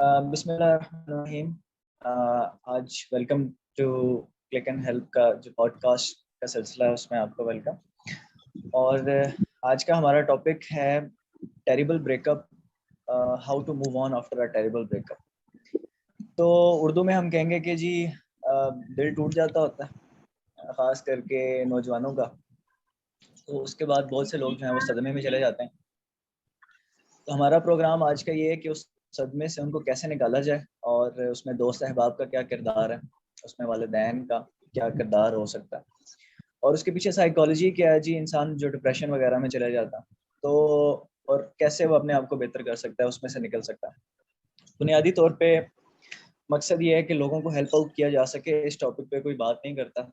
बिस्मिल्लाहिर्रहमानिर्रहीम। आज welcome to click and help का जो पॉडकास्ट का सिलसिला है उसमें आपको वेलकम। और आज का हमारा टॉपिक है terrible breakup, how to move on after a terrible breakup. तो उर्दू में हम कहेंगे कि जी दिल टूट जाता होता है, ख़ास करके नौजवानों का। तो उसके बाद बहुत से लोग जो हैं वो सदमे में चले जाते हैं। तो हमारा प्रोग्राम आज का ये है कि उस सदमे से उनको कैसे निकाला जाए, और उसमें दोस्त अहबाब का क्या किरदार है, उसमें वालिदैन का क्या किरदार हो सकता है, और उसके पीछे साइकोलॉजी क्या है जी, इंसान जो डिप्रेशन वगैरह में चले जाता है तो, और कैसे वो अपने आप को बेहतर कर सकता है, उसमें से निकल सकता है। बुनियादी तौर पे मकसद ये है कि लोगों को हेल्प आउट किया जा सके। इस टॉपिक पे कोई बात नहीं करता,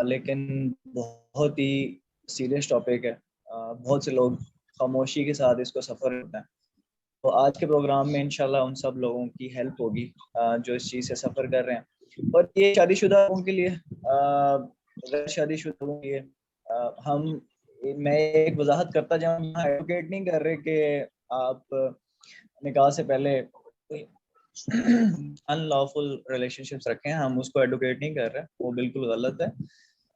लेकिन बहुत ही सीरियस टॉपिक है। बहुत से लोग खामोशी के साथ इसको सफ़र करते हैं। तो आज के प्रोग्राम में इंशाल्लाह उन सब लोगों की हेल्प होगी जो इस चीज़ से सफ़र कर रहे हैं। और ये शादीशुदा लोगों के लिए, गैर शादीशुदा लोगों के लिए, हम मैं एक वजाहत करता जाऊँ, यहाँ एडवोकेट नहीं कर रहे कि आप निकाह से पहले अनलॉफुल रिलेशनशिप्स रखें। हम उसको एडवोकेट नहीं कर रहे, वो बिल्कुल गलत है।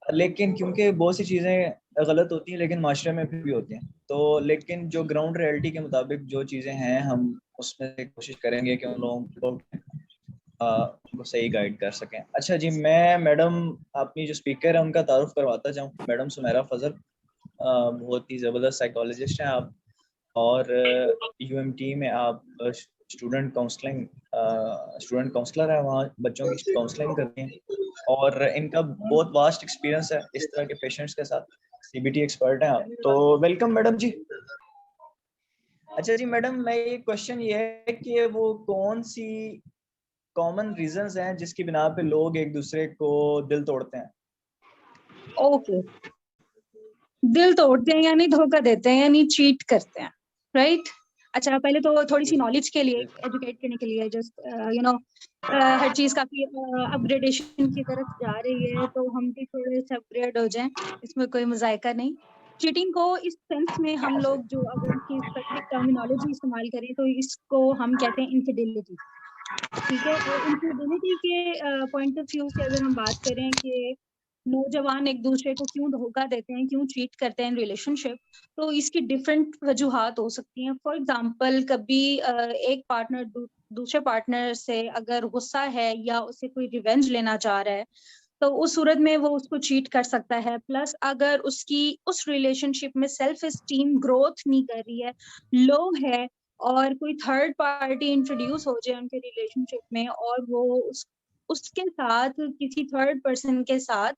लेकिन क्योंकि बहुत सी चीज़ें गलत होती हैं लेकिन माशरे में फिर भी होती हैं, तो लेकिन जो ग्राउंड रियलिटी के मुताबिक जो चीज़ें हैं हम उसमें से कोशिश करेंगे कि उन लोगों को उनको सही गाइड कर सकें। अच्छा जी, मैं मैडम अपनी जो स्पीकर है उनका तारुफ करवाता जाऊँ। मैडम सुमेरा फजल, बहुत ही ज़बरदस्त साइकोलॉजिस्ट हैं आप, और यूएमटी में आप स्टूडेंट काउंसलर है, वहाँ बच्चों की काउंसलिंग करती हैं, और इनका बहुत वास्ट एक्सपीरियंस है इस तरह के पेशेंट्स के साथ। सीबीटी एक्सपर्ट हैं आप, तो वेलकम मैडम जी। अच्छा जी मैडम, मैं ये क्वेश्चन ये है कि वो कौन सी कॉमन रीजंस हैं जिसकी बिना पे लोग एक दूसरे को दिल तोड़ते हैं? ओके, दिल तोड़ते हैं यानी धोखा देते हैं यानी चीट करते हैं, राइट? अच्छा, पहले तो थोड़ी सी नॉलेज के लिए, एजुकेट करने के लिए, जस्ट हर चीज काफी अपग्रेडेशन की तरफ जा रही है, तो हम भी थोड़े से अपग्रेड हो जाएं, इसमें कोई मजायका नहीं। चीटिंग को इस सेंस में हम लोग जो अगर इसकी स्पेसिफिक टर्मिनोलॉजी इस्तेमाल करें तो इसको हम कहते हैं इनफिडेलिटी, ठीक है? और इनफिडेलिटी के पॉइंट ऑफ व्यू से अगर हम बात करें कि नौजवान एक दूसरे को क्यों धोखा देते हैं, क्यों चीट करते हैं रिलेशनशिप, तो इसकी डिफरेंट वजूहात हो सकती हैं। फॉर एग्जांपल, कभी एक पार्टनर दूसरे पार्टनर से अगर गुस्सा है या उसे कोई रिवेंज लेना चाह रहा है, तो उस सूरत में वो उसको चीट कर सकता है। प्लस अगर उसकी उस रिलेशनशिप में सेल्फ एस्टीम ग्रोथ नहीं कर रही है, लो है, और कोई थर्ड पार्टी इंट्रोड्यूस हो जाए उनके रिलेशनशिप में, और वो उसके साथ किसी थर्ड पर्सन के साथ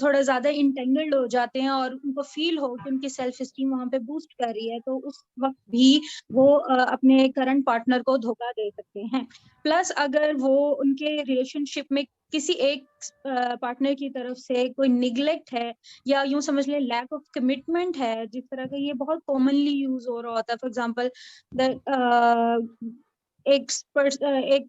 थोड़ा ज्यादा इंटेंगल्ड हो जाते हैं और उनको फील हो कि उनकी सेल्फ एस्टीम वहां पे बूस्ट कर रही है, तो उस वक्त भी वो अपने करंट पार्टनर को धोखा दे सकते हैं। प्लस अगर वो उनके रिलेशनशिप में किसी एक पार्टनर की तरफ से कोई निग्लेक्ट है, या यूं समझ ले लैक ऑफ कमिटमेंट है, जिस तरह का ये बहुत कॉमनली यूज हो रहा होता है। फॉर एग्जांपल, एक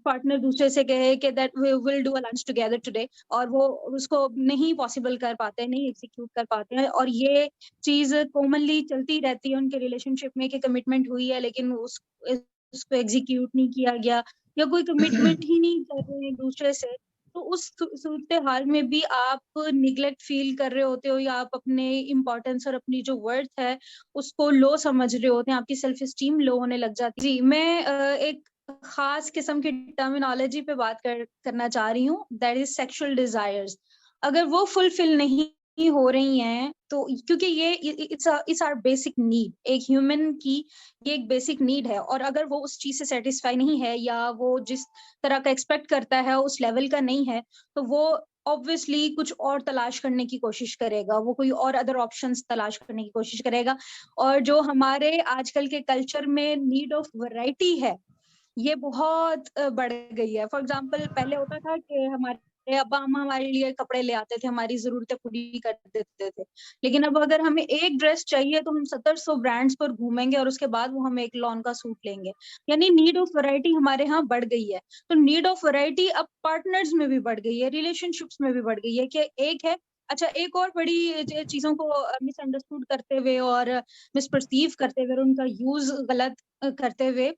पार्टनर दूसरे से कहे कि that we will do a lunch together today, और वो उसको नहीं पॉसिबल कर पाते हैं, नहीं एग्जीक्यूट कर पाते हैं, और ये चीज कॉमनली चलती रहती है उनके रिलेशनशिप में कि कमिटमेंट हुई है लेकिन उसको एग्जीक्यूट नहीं किया गया, या कोई कमिटमेंट ही नहीं कर रहे हैं एक दूसरे से। तो उस सूरत हाल में भी आप निग्लेक्ट फील कर रहे होते हो, या आप अपने इम्पोर्टेंस और अपनी जो वर्थ है उसको लो समझ रहे होते हैं, आपकी सेल्फ एस्टीम लो होने लग जाती है। जी, मैं एक खास किस्म की टर्मिनोलॉजी पे बात करना चाह रही हूँ, दैट इज सेक्सुअल डिजायर्स। अगर वो फुलफिल नहीं हो रही हैं, तो क्योंकि ये इट्स आवर बेसिक नीड, एक ह्यूमन की ये एक बेसिक नीड है, और अगर वो उस चीज से सेटिस्फाई नहीं है, या वो जिस तरह का एक्सपेक्ट करता है उस लेवल का नहीं है, तो वो ऑब्वियसली कुछ और तलाश करने की कोशिश करेगा, वो कोई और अदर ऑप्शंस तलाश करने की कोशिश करेगा। और जो हमारे आजकल के कल्चर में नीड ऑफ वैरायटी है, ये बहुत बढ़ गई है। फॉर एग्जाम्पल, पहले होता था कि हमारे अब्बा अम्मा हमारे लिए कपड़े ले आते थे, हमारी जरूरतें पूरी कर देते थे, लेकिन अब अगर हमें एक ड्रेस चाहिए तो हम 1700 ब्रांड्स पर घूमेंगे और उसके बाद वो हमें एक लॉन का सूट लेंगे। यानी नीड ऑफ वैरायटी हमारे यहाँ बढ़ गई है। तो नीड ऑफ वैरायटी अब पार्टनर्स में भी बढ़ गई है, रिलेशनशिप्स में भी बढ़ गई है, कि एक है। अच्छा, एक और बड़ी चीजों को मिसअंडरस्टूड करते हुए और मिसपर्सीव करते हुए, उनका यूज गलत करते हुए,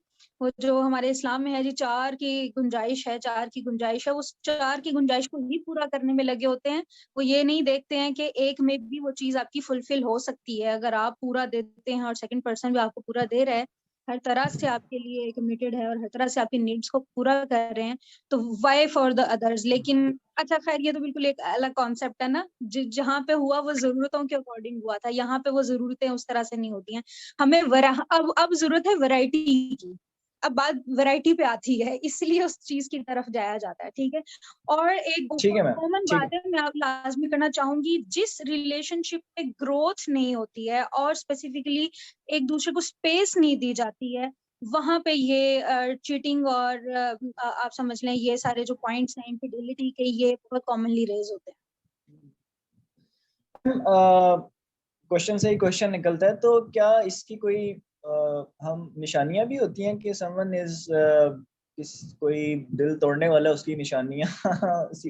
वो जो हमारे इस्लाम में है जी, 4 की गुंजाइश है, 4 की गुंजाइश है, उस 4 की गुंजाइश को ही पूरा करने में लगे होते हैं। वो ये नहीं देखते हैं कि एक में भी वो चीज़ आपकी फुलफिल हो सकती है, अगर आप पूरा देते हैं और सेकंड पर्सन भी आपको पूरा दे रहा है, हर तरह से आपके लिए कमिटेड है और हर तरह से आपकी नीड्स को पूरा कर रहे हैं, तो व्हाई फॉर द अदर्स। लेकिन अच्छा खैर ये तो बिल्कुल एक अलग कॉन्सेप्ट है ना, जहाँ पे हुआ वो ज़रूरतों के अकॉर्डिंग हुआ था, यहाँ पे वो ज़रूरतें उस तरह से नहीं होती हैं। हमें अब ज़रूरत है वैरायटी की। अब बात वैरायटी पे आती है, इसलिए उस चीज़ की तरफ जाया जाता है, ठीक है? और एक ठीक है मैम, कॉमन ठीक है। बात है, मैं आप लाज़मी करना चाहूँगी, जिस रिलेशनशिप में ग्रोथ नहीं होती है और स्पेसिफिकली एक दूसरे को स्पेस नहीं दी जाती है, वहाँ पे ये चीटिंग और आप समझ लें ये सारे जो पॉइंट्स हैं इनफिडेलिटी के, ये बहुत कॉमनली रेज़ होते हैं। क्वेश्चन से ही क्वेश्चन निकलता है, तो क्या इसकी कोई हम निशानियां भी होती हैं कि समवन इज कोई दिल तोड़ने वाला, उसकी निशानियां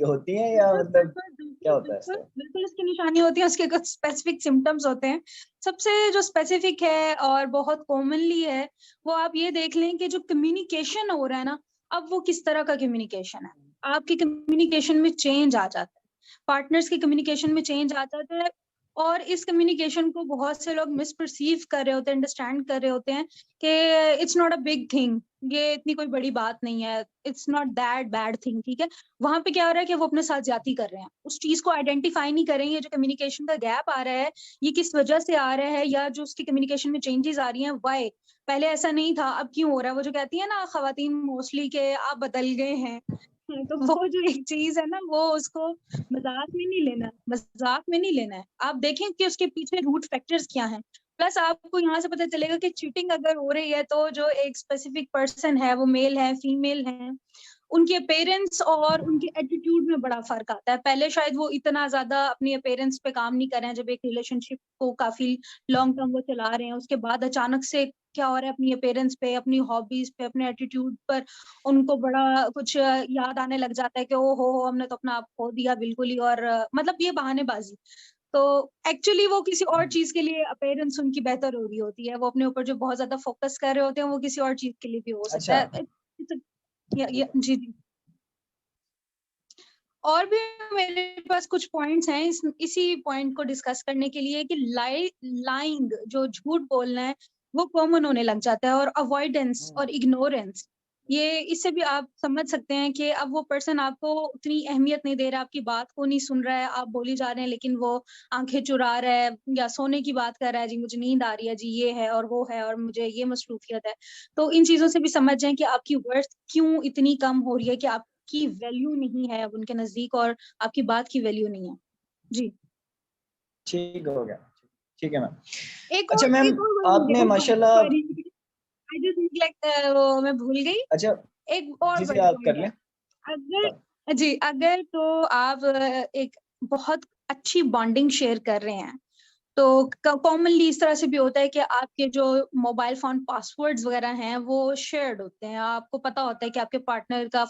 होती हैं, या बिल्कुल, मतलब बिल्कुल, क्या बिल्कुल, होता है बिल्कुल, इसका? बिल्कुल उसकी निशानी होती है, उसके कुछ स्पेसिफिक सिम्पटम्स होते हैं। सबसे जो स्पेसिफिक है और बहुत कॉमनली है, वो आप ये देख लें कि जो कम्युनिकेशन हो रहा है ना, अब वो किस तरह का कम्युनिकेशन है। आपकी कम्युनिकेशन में चेंज आ जाता है, पार्टनर्स की कम्युनिकेशन में चेंज आ जाता है, और इस कम्युनिकेशन को बहुत से लोग मिसपर्सीव कर रहे होते हैं, अंडरस्टैंड कर रहे होते हैं कि it's not a big thing, ये इतनी कोई बड़ी बात नहीं है, it's not that bad thing, ठीक है? वहाँ पे क्या हो रहा है कि वो अपने साथ ज्यादती कर रहे हैं, उस चीज को आइडेंटिफाई नहीं कर रहे हैं, ये जो कम्युनिकेशन का गैप आ रहा है, ये किस वजह से आ रहा है, या जो उसकी कम्युनिकेशन में चेंजेस आ रही हैं, वाई पहले ऐसा नहीं था, अब क्यों हो रहा है? वो जो कहती है ना खवातीन मोस्टली के आप बदल गए हैं, तो वो जो एक चीज है ना, वो उसको मजाक में नहीं लेना है। आप देखें कि उसके पीछे रूट फैक्टर्स क्या हैं। प्लस आपको यहाँ से पता चलेगा कि चीटिंग अगर हो रही है, तो जो एक स्पेसिफिक पर्सन है, वो मेल है, फीमेल है, उनके अपीयरेंस और उनके एटीट्यूड में बड़ा फर्क आता है। पहले शायद वो इतना ज्यादा अपनी अपीयरेंस पे काम नहीं कर रहे हैं, जब एक रिलेशनशिप को काफी लॉन्ग टर्म वो चला रहे हैं, उसके बाद अचानक से क्या हो रहा है, अपनी अपीयरेंस पे, अपनी हॉबीज पे, अपने एटीट्यूड पर उनको बड़ा कुछ याद आने लग जाता है कि ओ हो हमने तो अपना आप खो दिया बिल्कुल ही, और मतलब ये बहानेबाजी। तो एक्चुअली वो किसी और चीज के लिए अपीयरेंस उनकी बेहतर हो रही होती है, वो अपने ऊपर जो बहुत ज्यादा फोकस कर रहे होते हैं, वो किसी और चीज के लिए भी हो सकता अच्छा, है। जी जी। और भी मेरे पास कुछ पॉइंट्स हैं इसी पॉइंट को डिस्कस करने के लिए, कि लाइंग जो झूठ बोलना है, वो कॉमन होने लग जाता है, और अवॉइडेंस और इग्नोरेंस, ये इससे भी आप समझ सकते हैं कि अब वो पर्सन आपको उतनी अहमियत नहीं दे रहा, आपकी बात को नहीं सुन रहा है, आप बोली जा रहे हैं लेकिन वो आंखें चुरा रहा है, या सोने की बात कर रहा है, जी मुझे नींद आ रही है, जी ये है और वो है और मुझे ये मसरूफियत है। तो इन चीजों से भी समझ जाएं कि आपकी वर्थ क्यों इतनी कम हो रही है, कि आप की वैल्यू नहीं है अब उनके नजदीक, और आपकी बात की वैल्यू नहीं है। जी। ठीक हो गया, ठीक है मैम। अच्छा मैम, एक और वर्ड हो आपने गया, माशाल्लाह, सॉरी, आई जस्ट लाइक वो मैं भूल गई। अच्छा एक और जी जी बड़ा आप कर पॉइंट है, लें। अगर जी अगर तो आप एक बहुत अच्छी बॉन्डिंग शेयर कर रहे हैं, तो कॉमनली इस तरह से भी होता है कि आपके जो मोबाइल फोन पासवर्ड्स वगैरह हैं वो शेयर्ड होते हैं, आपको पता होता है कि आपके पार्टनर का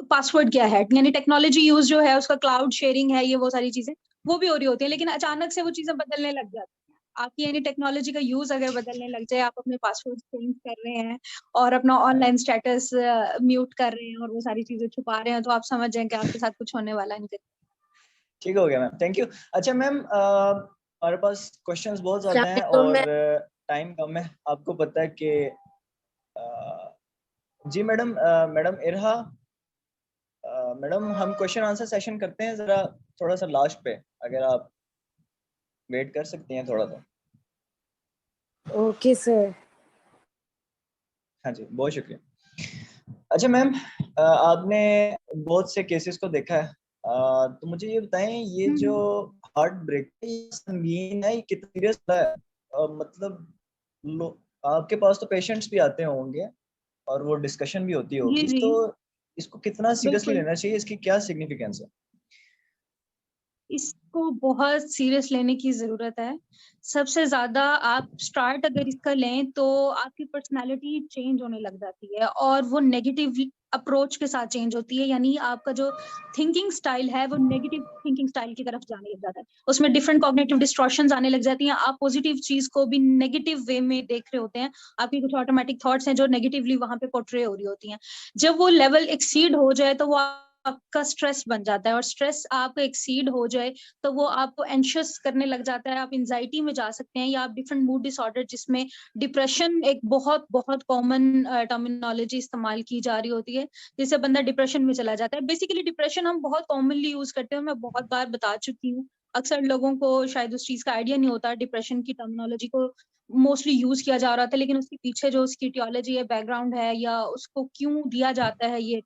पासवर्ड क्या है, यानी टेक्नोलॉजी यूज जो है उसका क्लाउड शेयरिंग है, ये वो सारी चीजें वो भी हो रही होती है, लेकिन अचानक से वो चीजें बदलने लग जाती हैं। आपकी यानी टेक्नोलॉजी का यूज अगर बदलने लग जाए, आप अपने पासवर्ड चेंज कर रहे हैं और अपना ऑनलाइन स्टेटस म्यूट कर रहे हैं और वो सारी चीजें छुपा रहे हैं, तो आप समझ जाएं कि आपके साथ कुछ होने वाला नहीं। ठीक हो गया मैम, थैंक यू। अच्छा मैम, हमारे पास क्वेश्चंस बहुत ज्यादा हैं तो और मैं टाइम कम है, आपको पता है कि जी मैडम, मैडम इरहा, मैडम हम क्वेश्चन आंसर सेशन करते हैं जरा, थोड़ा सा लास्ट पे, अगर आप वेट कर सकती हैं थोड़ा सा। Okay sir. हाँ जी, बहुत शुक्रिया। अच्छा मैम, आपने बहुत से केसेस को देखा है, तो मुझे ये बताएं, ये जो हम्म। हार्ट ब्रेक संगीन है, ये कितना सीरियस है? मतलब आपके पास तो पेशेंट्स भी आते होंगे और वो डिस्कशन भी होती जी होगी, जी तो इसको कितना सीरियसली बिल्कुल, लेना चाहिए, इसकी क्या सिग्निफिकेंस है? इसको बहुत सीरियस लेने की जरूरत है। सबसे ज्यादा आप स्टार्ट अगर इसका लें, तो आपकी पर्सनालिटी चेंज होने लग जाती है और वो नेगेटिव अप्रोच के साथ चेंज होती है, यानी आपका जो थिंकिंग स्टाइल है वो नेगेटिव थिंकिंग स्टाइल की तरफ जाने लग जाता है, उसमें डिफरेंट कॉग्निटिव डिस्टॉर्शंस आने लग जाती हैं, आप पॉजिटिव चीज को भी नेगेटिव वे में देख रहे होते हैं, आपकी कुछ ऑटोमेटिक थॉट्स हैं जो नेगेटिवली वहां पे पोर्ट्रे हो रही होती हैं। जब वो लेवल एक्सीड हो जाए तो वो आपका स्ट्रेस बन जाता है, और स्ट्रेस आपका एक्सीड हो जाए तो वो आपको एंशियस करने लग जाता है, आप एंजाइटी में जा सकते हैं, या आप डिफरेंट मूड डिसऑर्डर, जिसमें डिप्रेशन एक बहुत बहुत कॉमन टर्मिनोलॉजी इस्तेमाल की जा रही होती है, जिससे बंदा डिप्रेशन में चला जाता है। बेसिकली डिप्रेशन हम बहुत कॉमनली यूज करते हैं, मैं बहुत बार बता चुकी हूँ, अक्सर लोगों को शायद उस चीज का आइडिया नहीं होता, डिप्रेशन की टर्मिनोलॉजी को मोस्टली यूज किया जा रहा था, लेकिन उसके पीछे जो उसकी टियोलॉजी है, बैकग्राउंड है, या उसको क्यों दिया जाता है ये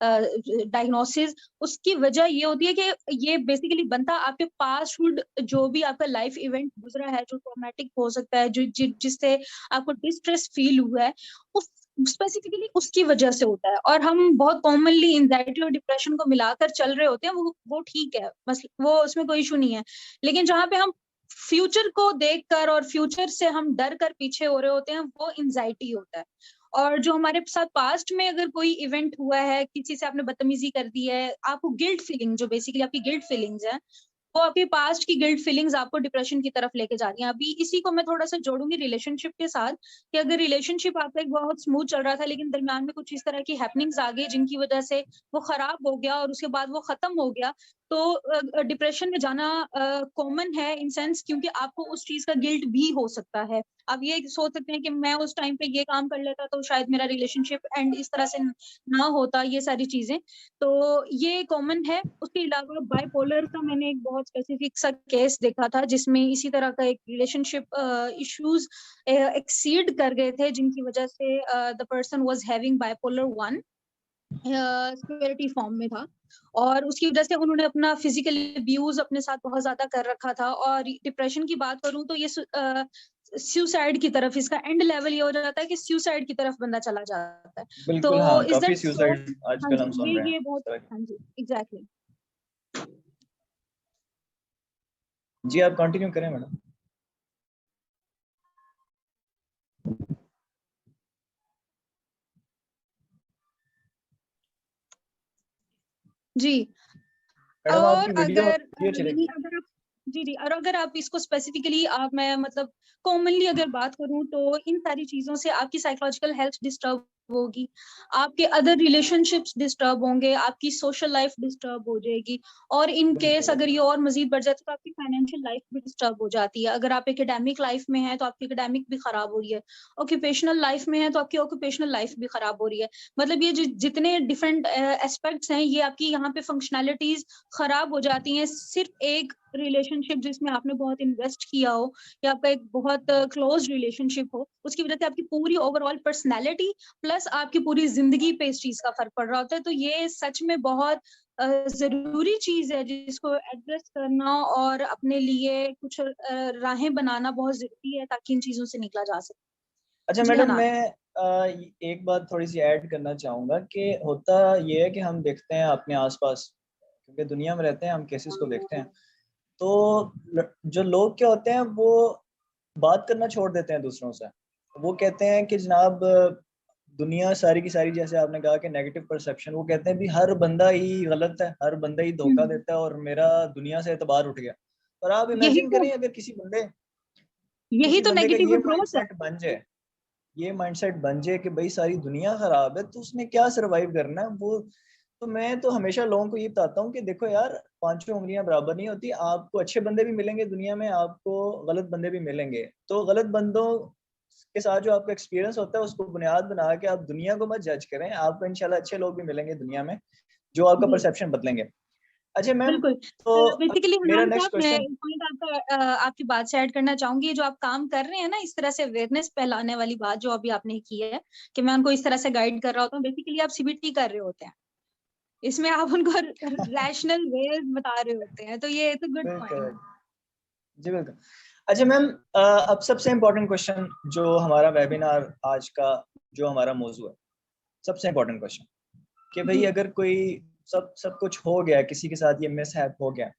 डायग्नोसिस, उसकी वजह ये होती है कि ये बेसिकली बनता आपके पास्टहुड, जो भी आपका लाइफ इवेंट गुजरा है, जो ट्रॉमेटिक हो सकता है, जो जिससे आपको डिस्ट्रेस फील हुआ है, उस स्पेसिफिकली उसकी वजह से होता है। और हम बहुत कॉमनली एंजाइटी और डिप्रेशन को मिलाकर चल रहे होते हैं, वो ठीक है, बस वो उसमें कोई इशू नहीं है, लेकिन जहाँ पे हम फ्यूचर को देखकर और फ्यूचर से हम डर कर पीछे हो रहे होते हैं, वो एंजाइटी होता है। और जो हमारे साथ पास्ट में अगर कोई इवेंट हुआ है, किसी से आपने बदतमीजी कर दी है, आपको गिल्ट फीलिंग, जो बेसिकली आपकी गिल्ट फीलिंग्स है, वो आपकी पास्ट की गिल्ट फीलिंग्स आपको डिप्रेशन की तरफ लेके जा रही हैं। अभी इसी को मैं थोड़ा सा जोड़ूंगी रिलेशनशिप के साथ, कि अगर रिलेशनशिप आपका एक बहुत स्मूथ चल रहा था, लेकिन दरम्यान में कुछ इस तरह की हैपनिंग्स आ गई जिनकी वजह से वो खराब हो गया और उसके बाद वो खत्म हो गया, तो डिप्रेशन में जाना कॉमन है इन सेंस, क्योंकि आपको उस चीज का गिल्ट भी हो सकता है। आप ये सोच सकते हैं कि मैं उस टाइम पे ये काम कर लेता तो शायद मेरा रिलेशनशिप एंड इस तरह से ना होता, ये सारी चीजें तो ये कॉमन है। उसके अलावा बाइपोलर का मैंने एक बहुत स्पेसिफिक सा केस देखा था, जिसमें इसी तरह का एक रिलेशनशिप इश्यूज एक्सीड कर गए थे, जिनकी वजह से the person was having bipolar 1, severity form में था, और उसकी वजह से उन्होंने अपना फिजिकल अब्यूज अपने साथ बहुत ज्यादा कर रखा था। और डिप्रेशन की बात करूं तो ये सुसाइड की तरफ, इसका एंड लेवल ये हो जाता है कि सुसाइड की तरफ बंदा चला जाता है। तो बिल्कुल, हाँ, इज काफी दैट सो? सुसाइड हाँ आजकल जी, हम सुन रहे हैं ये इस बहुत, तरह की। हाँ जी, एग्जैक्टली। जी, आप कंटिन्यू करें मैडम। जी। मैडम और आपकी वीडियो अगर वीडियो चलेगी। यही अगर आप, जी जी, और अगर आप इसको स्पेसिफिकली आप, मैं मतलब कॉमनली अगर बात करूं तो इन सारी चीजों से आपकी साइकोलॉजिकल हेल्थ डिस्टर्ब होगी, आपके अदर रिलेशनशिप्स डिस्टर्ब होंगे, आपकी सोशल लाइफ डिस्टर्ब हो जाएगी, और इन केस बिल्कुल। अगर ये और मजीद बढ़ जाए तो आपकी फाइनेंशियल लाइफ भी डिस्टर्ब हो जाती है। अगर आप एकेडमिक लाइफ में हैं तो आपकी एकेडमिक भी खराब हो रही है, ऑक्यूपेशनल लाइफ में है तो आपकी ऑक्यूपेशनल लाइफ भी खराब हो रही है। मतलब ये जितने डिफरेंट एस्पेक्ट्स हैं, ये आपकी यहाँ पे फंक्शनैलिटीज खराब हो जाती हैं। सिर्फ एक रिलेशनशिप जिसमें आपने बहुत इन्वेस्ट किया हो, या आपका एक बहुत क्लोज रिलेशनशिप हो, उसकी वजह से आपकी पूरी ओवरऑल पर्सनैलिटी प्लस आपकी पूरी जिंदगी पे इस चीज का फर्क पड़ रहा होता है। तो ये सच में बहुत जरूरी चीज है, जिसको एड्रेस करना और अपने लिए कुछ राहें बनाना बहुत जरूरी है, ताकि इन चीजों से निकला जा अच्छा सके। जी हाँ मैडम, नाज। मैं एक बात थोड़ी सी ऐड करना चाहूँगा कि होता ये है कि हम देखते हैं अपने आसपास, क्योंकि दुनिया में रहते हैं, हम केसेस को देखते हैं। तो जो लोग क्या होते हैं, वो बात करना छोड़ देते हैं दूसरों से। वो कहते हैं कि जनाब, दुनिया सारी की सारी, जैसे आपने कहा कि नेगेटिव परसेप्शन, वो कहते हैं भी हर बंदा ही गलत है, हर बंदा ही धोखा हम्म, देता है, और मेरा दुनिया से एतबार उठ गया। और आप यही इमेजिन तो करें, अगर यही किसी तो बंदे का नेगेटिव ये अप्रोच है। माइंडसेट बन जाए, ये माइंडसेट बन जाए कि भाई सारी दुनिया खराब है, तो उसने क्या सरवाइव करना है वो। तो मैं तो हमेशा लोगों को ये बताता हूँ कि देखो यार, पांचों उंगलियां बराबर नहीं होती। आपको अच्छे बंदे भी मिलेंगे दुनिया में, आपको गलत बंदे भी मिलेंगे। तो गलत बंदों के साथ जो आपका एक्सपीरियंस होता है, उसको बुनियाद बना के आप दुनिया को मत जज करें। आपको इंशाल्लाह अच्छे लोग भी मिलेंगे दुनिया में, जो आपका जी परसेप्शन बदलेंगे। अच्छा मैम, बिल्कुल। तो बेसिकली मेरा हनान नेक्स्ट साहब, मैं क्वेश्चन। एक पॉइंट आपका आपकी बात से ऐड करना चाहूंगी। जो आप काम कर रहे हैं ना, इस तरह से अवेयरनेस फैलाने वाली बात जो अभी आपने की है, कि मैं उनको इस तरह से गाइड कर रहा होता हूँ, बेसिकली आप सीबीटी कर रहे होते हैं, इसमें आप उनको रैशनल वे बता रहे होते हैं, तो ये इट्स अ गुड बिल्कुल। पॉइंट। जी बिल्कुल। अच्छा मैम, अब सबसे इम्पोर्टेंट क्वेश्चन जो हमारा वेबिनार आज का, जो हमारा मौजू है, सबसे इम्पोर्टेंट क्वेश्चन कि भाई जी अगर कोई सब सब कुछ हो गया, किसी के साथ ये मिसहैप हो गया,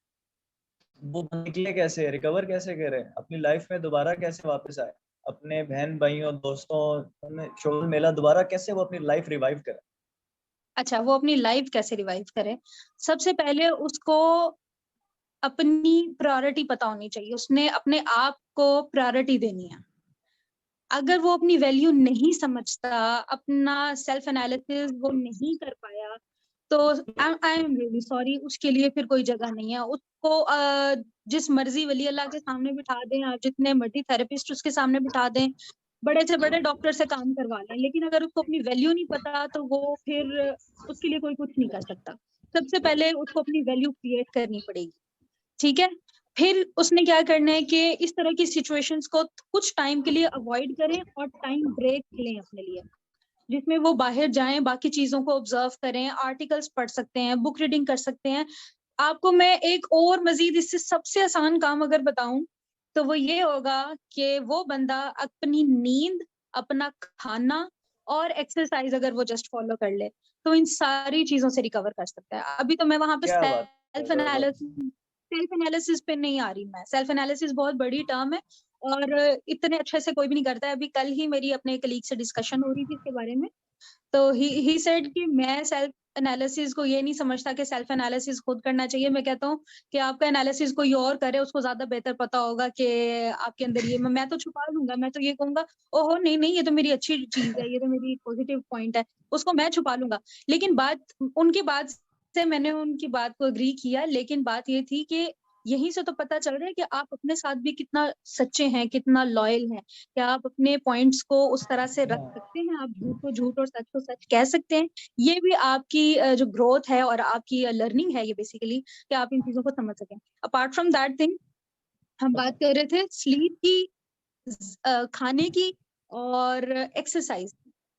वो निकले कैसे, रिकवर कैसे करे, अपनी लाइफ में दोबारा कैसे वापस आए, अपने बहन भाइयों दोस्तों में शोर मेला दोबारा कैसे वो अपनी लाइफ रिवाइव करे। अच्छा, वो अपनी लाइफ कैसे रिवाइव करे? सबसे पहले उसको अपनी प्रायोरिटी पता होनी चाहिए, उसने अपने आप को प्रायोरिटी देनी है। अगर वो अपनी वैल्यू नहीं समझता, अपना सेल्फ एनालिसिस वो नहीं कर पाया, तो आई एम रियली सॉरी, उसके लिए फिर कोई जगह नहीं है। उसको जिस मर्जी वली अल्लाह के सामने बिठा दें, आप जितने मर्जी थेरेपिस्ट उसके सामने बिठा दें, बड़े से बड़े डॉक्टर से काम करवा लें, लेकिन अगर उसको अपनी वैल्यू नहीं पता तो वो फिर उसके लिए कोई कुछ नहीं कर सकता। सबसे पहले उसको अपनी वैल्यू क्रिएट करनी पड़ेगी, ठीक है? फिर उसने क्या करना है कि इस तरह की सिचुएशंस को कुछ टाइम के लिए अवॉइड करें और टाइम ब्रेक लें अपने लिए, जिसमें वो बाहर जाएं, बाकी चीजों को ऑब्जर्व करें, आर्टिकल्स पढ़ सकते हैं, बुक रीडिंग कर सकते हैं। आपको मैं एक और मजीद इससे सबसे आसान काम अगर बताऊं तो वो ये होगा कि वो बंदा अपनी नींद, अपना खाना और एक्सरसाइज अगर वो जस्ट फॉलो कर ले तो इन सारी चीजों से रिकवर कर सकता है। अभी तो मैं वहां पे क्या बात है, सेल्फ जबरदस्त। एनालिसिस सेल्फ एनालिसिस पे नहीं आ रही। मैं सेल्फ एनालिसिस बहुत बड़ी टर्म है और इतने अच्छे से कोई भी नहीं करता है। अभी कल ही मेरी अपने कलीग से डिस्कशन हो रही थी इसके बारे में, तो ही सेड कि मैं सेल्फ एनालिसिस को ये नहीं समझता कि सेल्फ एनालिसिस खुद करना चाहिए। मैं कहता हूँ कि आपका एनालिसिस कोई और करे, उसको ज्यादा बेहतर पता होगा कि आपके अंदर ये मैं तो छुपा लूंगा, मैं तो ये कहूंगा ओहो नहीं नहीं ये तो मेरी अच्छी चीज है, ये तो मेरी पॉजिटिव पॉइंट है, उसको मैं छुपा लूंगा। लेकिन बात उनकी बात से मैंने उनकी बात को अग्री किया, लेकिन बात ये थी कि यहीं से तो पता चल रहा है कि आप अपने साथ भी कितना सच्चे हैं, कितना लॉयल हैं, क्या आप अपने पॉइंट्स को उस तरह से रख हाँ, सकते हैं, आप झूठ को झूठ और सच को सच कह सकते हैं। ये भी आपकी जो ग्रोथ है और आपकी लर्निंग है ये बेसिकली, कि आप इन चीजों को समझ सकें। अपार्ट फ्रॉम दैट थिंग, हम बात कर रहे थे स्लीप की, खाने की और एक्सरसाइज।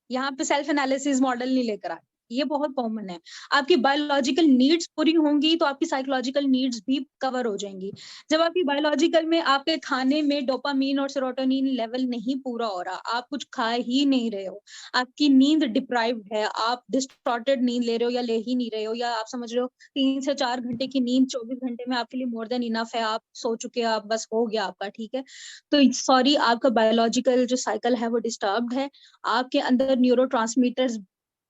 यहाँ पे सेल्फ एनालिसिस मॉडल नहीं लेकर आए, ये बहुत कॉमन है। आपकी बायोलॉजिकल नीड्स पूरी होंगी तो आपकी साइकोलॉजिकल नीड्स भी कवर हो जाएंगी। जब आपकी बायोलॉजिकल में आपके खाने में डोपामीन और सेरोटोनिन लेवल नहीं पूरा हो रहा, आप कुछ खा ही नहीं रहे हो, आपकी नींद डिप्राइव्ड है, आप डिस्टॉर्टेड नींद ले रहे हो या ले ही नहीं रहे हो, या आप समझ रहे हो 3 से 4 घंटे की नींद 24 घंटे में आपके लिए मोर देन इनफ है, आप सो चुके हैं, आप बस हो गया आपका, ठीक है, तो सॉरी, आपका बायोलॉजिकल जो साइकिल है वो डिस्टर्ब्ड है। आपके अंदर न्यूरोट्रांसमीटर्स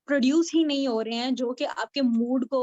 प्रोड्यूस ही नहीं हो रहे हैं जो कि आपके मूड को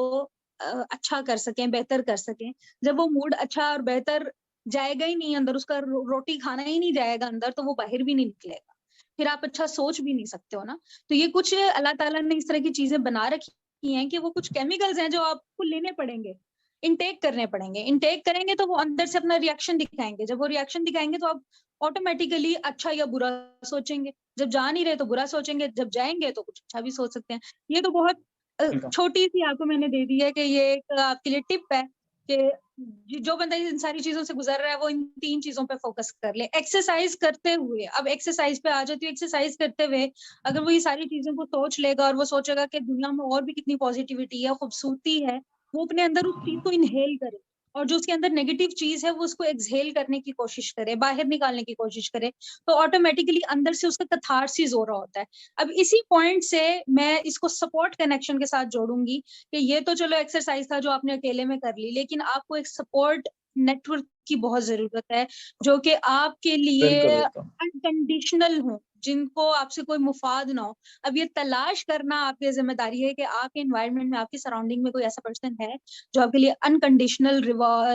अच्छा कर सकें, बेहतर कर सकें। जब वो मूड अच्छा और बेहतर जाएगा ही नहीं अंदर, उसका रोटी खाना ही नहीं जाएगा अंदर, तो वो बाहर भी नहीं निकलेगा, फिर आप अच्छा सोच भी नहीं सकते हो ना। तो ये कुछ अल्लाह ताला ने इस तरह की चीजें बना रखी हैं कि वो कुछ केमिकल्स हैं जो आपको लेने पड़ेंगे, इनटेक करने पड़ेंगे। इनटेक करेंगे तो वो अंदर से अपना रिएक्शन दिखाएंगे, जब वो रिएक्शन दिखाएंगे तो आप ऑटोमेटिकली अच्छा या बुरा सोचेंगे। जब जा नहीं रहे तो बुरा सोचेंगे, जब जाएंगे तो कुछ अच्छा भी सोच सकते हैं। ये तो बहुत बिल्कुल। छोटी सी आपको मैंने दे दी है कि ये एक आपके लिए टिप है कि जो बंदा इन सारी चीजों से गुजर रहा है वो इन 3 चीजों पे फोकस कर ले। एक्सरसाइज करते हुए, अब एक्सरसाइज पे आ जाती हूँ, एक्सरसाइज करते हुए अगर वो ये सारी चीजों को सोच लेगा और वो सोचेगा कि दुनिया में और भी कितनी पॉजिटिविटी है, खूबसूरती है, वो अपने अंदर उस चीज को इनहेल करे और जो उसके अंदर नेगेटिव चीज है वो उसको एक्सहेल करने की कोशिश करे, बाहर निकालने की कोशिश करे, तो ऑटोमेटिकली अंदर से उसका कैथारसिस हो रहा होता है। अब इसी पॉइंट से मैं इसको सपोर्ट कनेक्शन के साथ जोड़ूंगी कि ये तो चलो एक्सरसाइज था जो आपने अकेले में कर ली, लेकिन आपको एक सपोर्ट नेटवर्क की बहुत जरूरत है जो कि आपके बिल्कुल लिए बिल्कुल। अनकंडीशनल हो, जिनको आपसे कोई मुफाद ना हो। अब ये तलाश करना आपकी जिम्मेदारी है कि आपके एनवायरनमेंट में, आपकी सराउंडिंग में कोई ऐसा पर्सन है जो आपके लिए अनकंडीशनल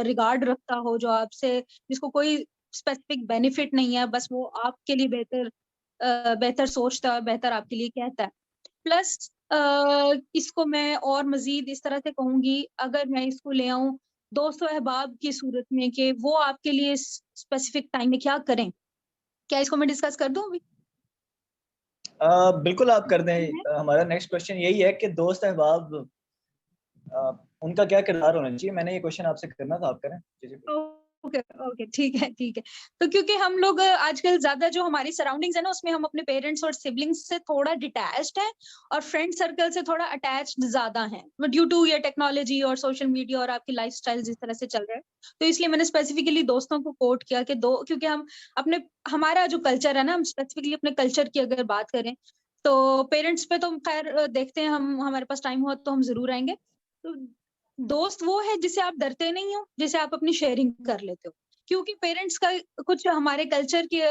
रिगार्ड रखता हो, जो आपसे, जिसको कोई स्पेसिफिक बेनिफिट नहीं है, बस वो आपके लिए बेहतर सोचता है, बेहतर आपके लिए कहता है। प्लस इसको मैं और मजीद इस तरह से कहूंगी, अगर मैं इसको ले आऊं दोस्तों अहबाब की सूरत में कि वो आपके लिए स्पेसिफिक टाइम में क्या करें, क्या इसको मैं डिस्कस कर दूं अभी? बिल्कुल आप कर दें। हमारा नेक्स्ट क्वेश्चन यही है कि दोस्त अहबाब, उनका क्या किरदार होना चाहिए। मैंने ये क्वेश्चन आपसे करना था, आप करें। जी जी बिल्कुल। ओके ओके, ठीक है ठीक है। तो क्योंकि हम लोग आजकल ज्यादा जो हमारी सराउंडिंग्स है ना उसमें हम अपने पेरेंट्स और सिबलिंग्स से थोड़ा डिटैच्ड है और फ्रेंड सर्कल से थोड़ा अटैच्ड ज्यादा है, ड्यू टू ये टेक्नोलॉजी और सोशल मीडिया और आपकी लाइफस्टाइल जिस तरह से चल रहा है। तो इसलिए मैंने स्पेसिफिकली दोस्तों को कोट किया कि दो, क्योंकि हम अपने, हमारा जो कल्चर है ना, हम स्पेसिफिकली अपने कल्चर की अगर बात करें तो पेरेंट्स पे तो खैर देखते हैं, हम हमारे पास टाइम हो तो हम जरूर आएंगे। तो दोस्त वो है जिसे आप डरते नहीं हो, जिसे आप अपनी शेयरिंग कर लेते हो, क्योंकि पेरेंट्स का कुछ हमारे कल्चर के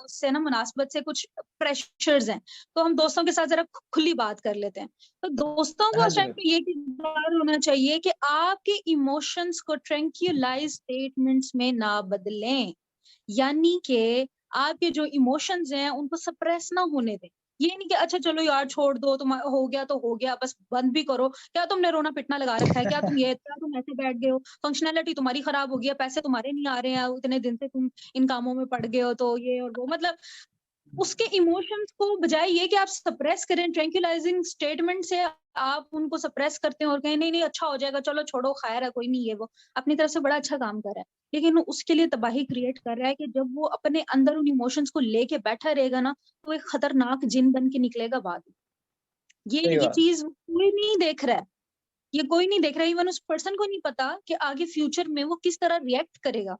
से ना मुनासबत से कुछ प्रेशर्स हैं, तो हम दोस्तों के साथ जरा खुली बात कर लेते हैं। तो दोस्तों को हाँ उस जी टाइम पे ये किरदार होना चाहिए कि आपके इमोशंस को ट्रैंक्विलाइज स्टेटमेंट्स में ना बदलें, यानी कि आपके जो इमोशंस हैं उनको सप्रेस ना होने दें। ये नहीं कि अच्छा चलो यार छोड़ दो, तुम हो गया तो हो गया, बस बंद भी करो। क्या तुमने रोना पिटना लगा रखा है? क्या तुम ऐसे बैठ गए हो? फंक्शनैलिटी तुम्हारी खराब हो गई है, पैसे तुम्हारे नहीं आ रहे हैं, इतने दिन से तुम इन कामों में पड़ गए हो, तो ये और वो मतलब उसके इमोशंस को बजाय ये कि आप सप्रेस करें, ट्रैंक्विलाइजिंग स्टेटमेंट से आप उनको सप्रेस करते हैं और कहें नहीं नहीं अच्छा हो जाएगा, चलो छोड़ो, खैर है, कोई नहीं, ये वो अपनी तरफ से बड़ा अच्छा काम कर रहा है, लेकिन उसके लिए तबाही क्रिएट कर रहा है कि जब वो अपने अंदर उन इमोशंस को लेके बैठा रहेगा ना, तो एक खतरनाक जिन बन के निकलेगा बाद में। सही ये बात। चीज कोई नहीं देख रहा है, ये कोई नहीं देख रहा है, इवन उस पर्सन को नहीं पता कि आगे फ्यूचर में वो किस तरह रिएक्ट करेगा।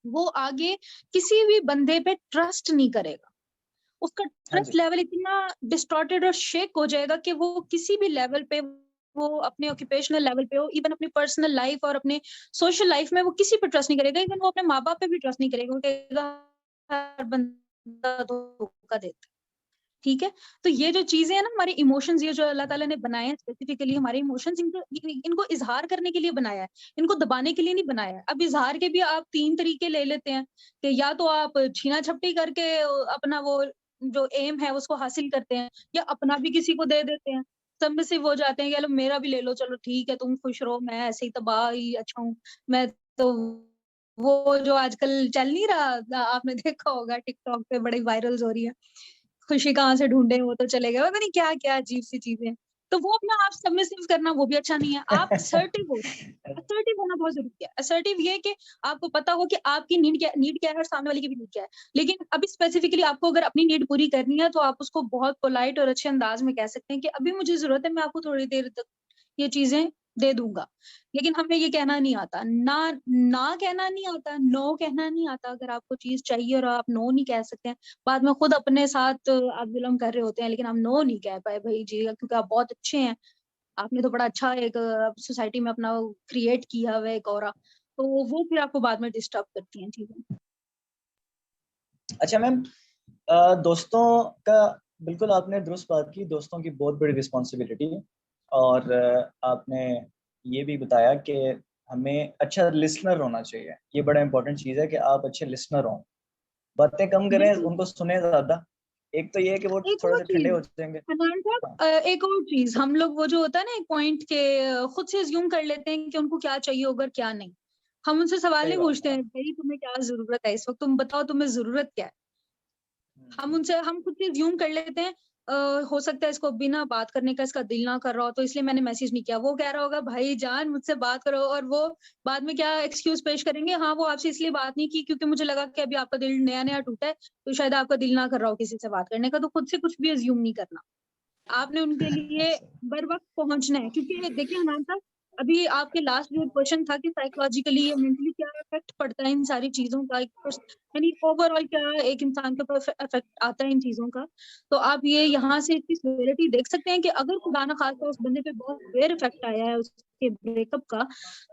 वो आगे किसी भी बंदे पे ट्रस्ट नहीं करेगा, उसका हाँ ट्रस्ट जी लेवल इतना डिस्टॉर्टेड और शेक हो जाएगा कि वो किसी भी लेवल पे, वो अपने ऑक्यूपेशनल लेवल पे हो, इवन अपनी पर्सनल लाइफ और अपने सोशल लाइफ में वो किसी पे ट्रस्ट नहीं करेगा, इवन वो अपने माँ बाप पे भी ट्रस्ट नहीं करेगा, वो कहेगा हर बंदा धोखा देता है। ठीक है? तो ये जो चीज़ें हैं ना, हमारे इमोशंस, ये जो अल्लाह ताला ने बनाए हैं स्पेसिफिकली हमारे इमोशंस, इनको इज़हार करने के लिए बनाया है, इनको दबाने के लिए नहीं बनाया है। अब इज़हार के भी आप 3 तरीके ले लेते हैं कि या तो आप छीना-झपटी करके अपना वो जो एम है उसको हासिल करते हैं, या अपना भी किसी को दे देते हैं। सबमिसिव हो जाते हैं कि लो मेरा भी ले लो, चलो ठीक है, तुम खुश रहो, मैं ऐसे ही तबाह ही अच्छा हूँ। मैं तो वो जो आजकल चल नहीं रहा, आपने देखा होगा टिकटॉक पे बड़ी वायरल्स हो रही है। खुशी कहाँ से ढूँढे, वो तो चले गए, पता नहीं क्या-क्या अजीब-सी चीज़ें। तो वो अपना आप सबमिसिव करना वो भी अच्छा नहीं है। आप असर्टिव होना बहुत ज़रूरी है। असर्टिव ये है कि आपको पता हो कि आपकी नीड क्या है और सामने वाले की भी नीड क्या है। लेकिन अभी स्पेसिफिकली आपको अगर अपनी नीड पूरी करनी है, तो आप उसको बहुत पोलाइट और अच्छे अंदाज़ में कह सकते हैं कि अभी मुझे ज़रूरत है, मैं आपको थोड़ी देर तक ये चीज़ें दे दूँगा। लेकिन हमें ये कहना नहीं आता, ना कहना नहीं आता, नो कहना नहीं आता। अगर आपको चीज़ चाहिए और आप नो नहीं कह सकते हैं, बाद में खुद अपने साथ आप ज़ुल्म कर रहे होते हैं, लेकिन आप नो नहीं कह पाए भई जी, क्योंकि आप बहुत अच्छे हैं। आपने तो बड़ा अच्छा एक सोसाइटी में अपना क्रिएट किया हुआ है एक ऑरा, तो वो फिर आपको बाद में डिस्टर्ब करती हैं चीज़ें। अच्छा मैम, दोस्तों का बिल्कुल आपने दुरुस्त बात की। दोस्तों की बहुत बड़ी रिस्पॉन्सिबिलिटी है, और आपने ये भी बताया कि हमें अच्छा लिसनर होना चाहिए। ये बड़ा इंपॉर्टेंट चीज़ है कि आप अच्छे लिसनर हों, बातें कम करें, बिल्कुल, उनको सुने ज़्यादा। एक तो ये है कि वो एक थोड़े और से ठंडे चीज़ हो जाएंगे। अनवर साहब, हाँ, एक और चीज़ हम लोग वो जो होता है ना एक पॉइंट के खुद से अज़्यूम कर लेते हैं कि उनको क्या चाहिए होगा और क्या नहीं। हम उनसे सवाल सही नहीं बात पूछते है। हैं, भई तुम्हें क्या ज़रूरत है इस वक़्त? तुम बताओ तुम्हें ज़रूरत क्या है? हम खुद से अज़्यूम कर लेते हैं, अ, हो सकता है इसको बिना बात करने का इसका दिल ना कर रहा हो, तो इसलिए मैंने मैसेज नहीं किया। वो कह रहा होगा भाईजान मुझसे बात करो, और वो बाद में क्या एक्सक्यूज़ पेश करेंगे, हाँ, वो आपसे इसलिए बात नहीं की क्योंकि मुझे लगा कि अभी आपका दिल नया-नया टूटा है, तो शायद आपका दिल ना कर रहा हो किसी से बात करने का, तो खुद से कुछ भी अज़्यूम नहीं करना। आपने उनके लिए बर-वक़्त पहुँचना है, क्योंकि देखिए हमारे साथ अभी आपके लास्ट जो क्वेश्चन था कि साइकोलॉजिकली या मेंटली क्या इफ़ेक्ट पड़ता है इन सारी चीज़ों का, एक यानी ओवरऑल क्या एक इंसान के ऊपर इफ़ेक्ट आता है इन चीज़ों का। तो आप ये यहाँ से इसकी सिवियरिटी देख सकते हैं कि अगर खुदा ना ख़ास्ता उस बंदे पे बहुत सीवियर इफ़ेक्ट आया है उसके ब्रेकअप का,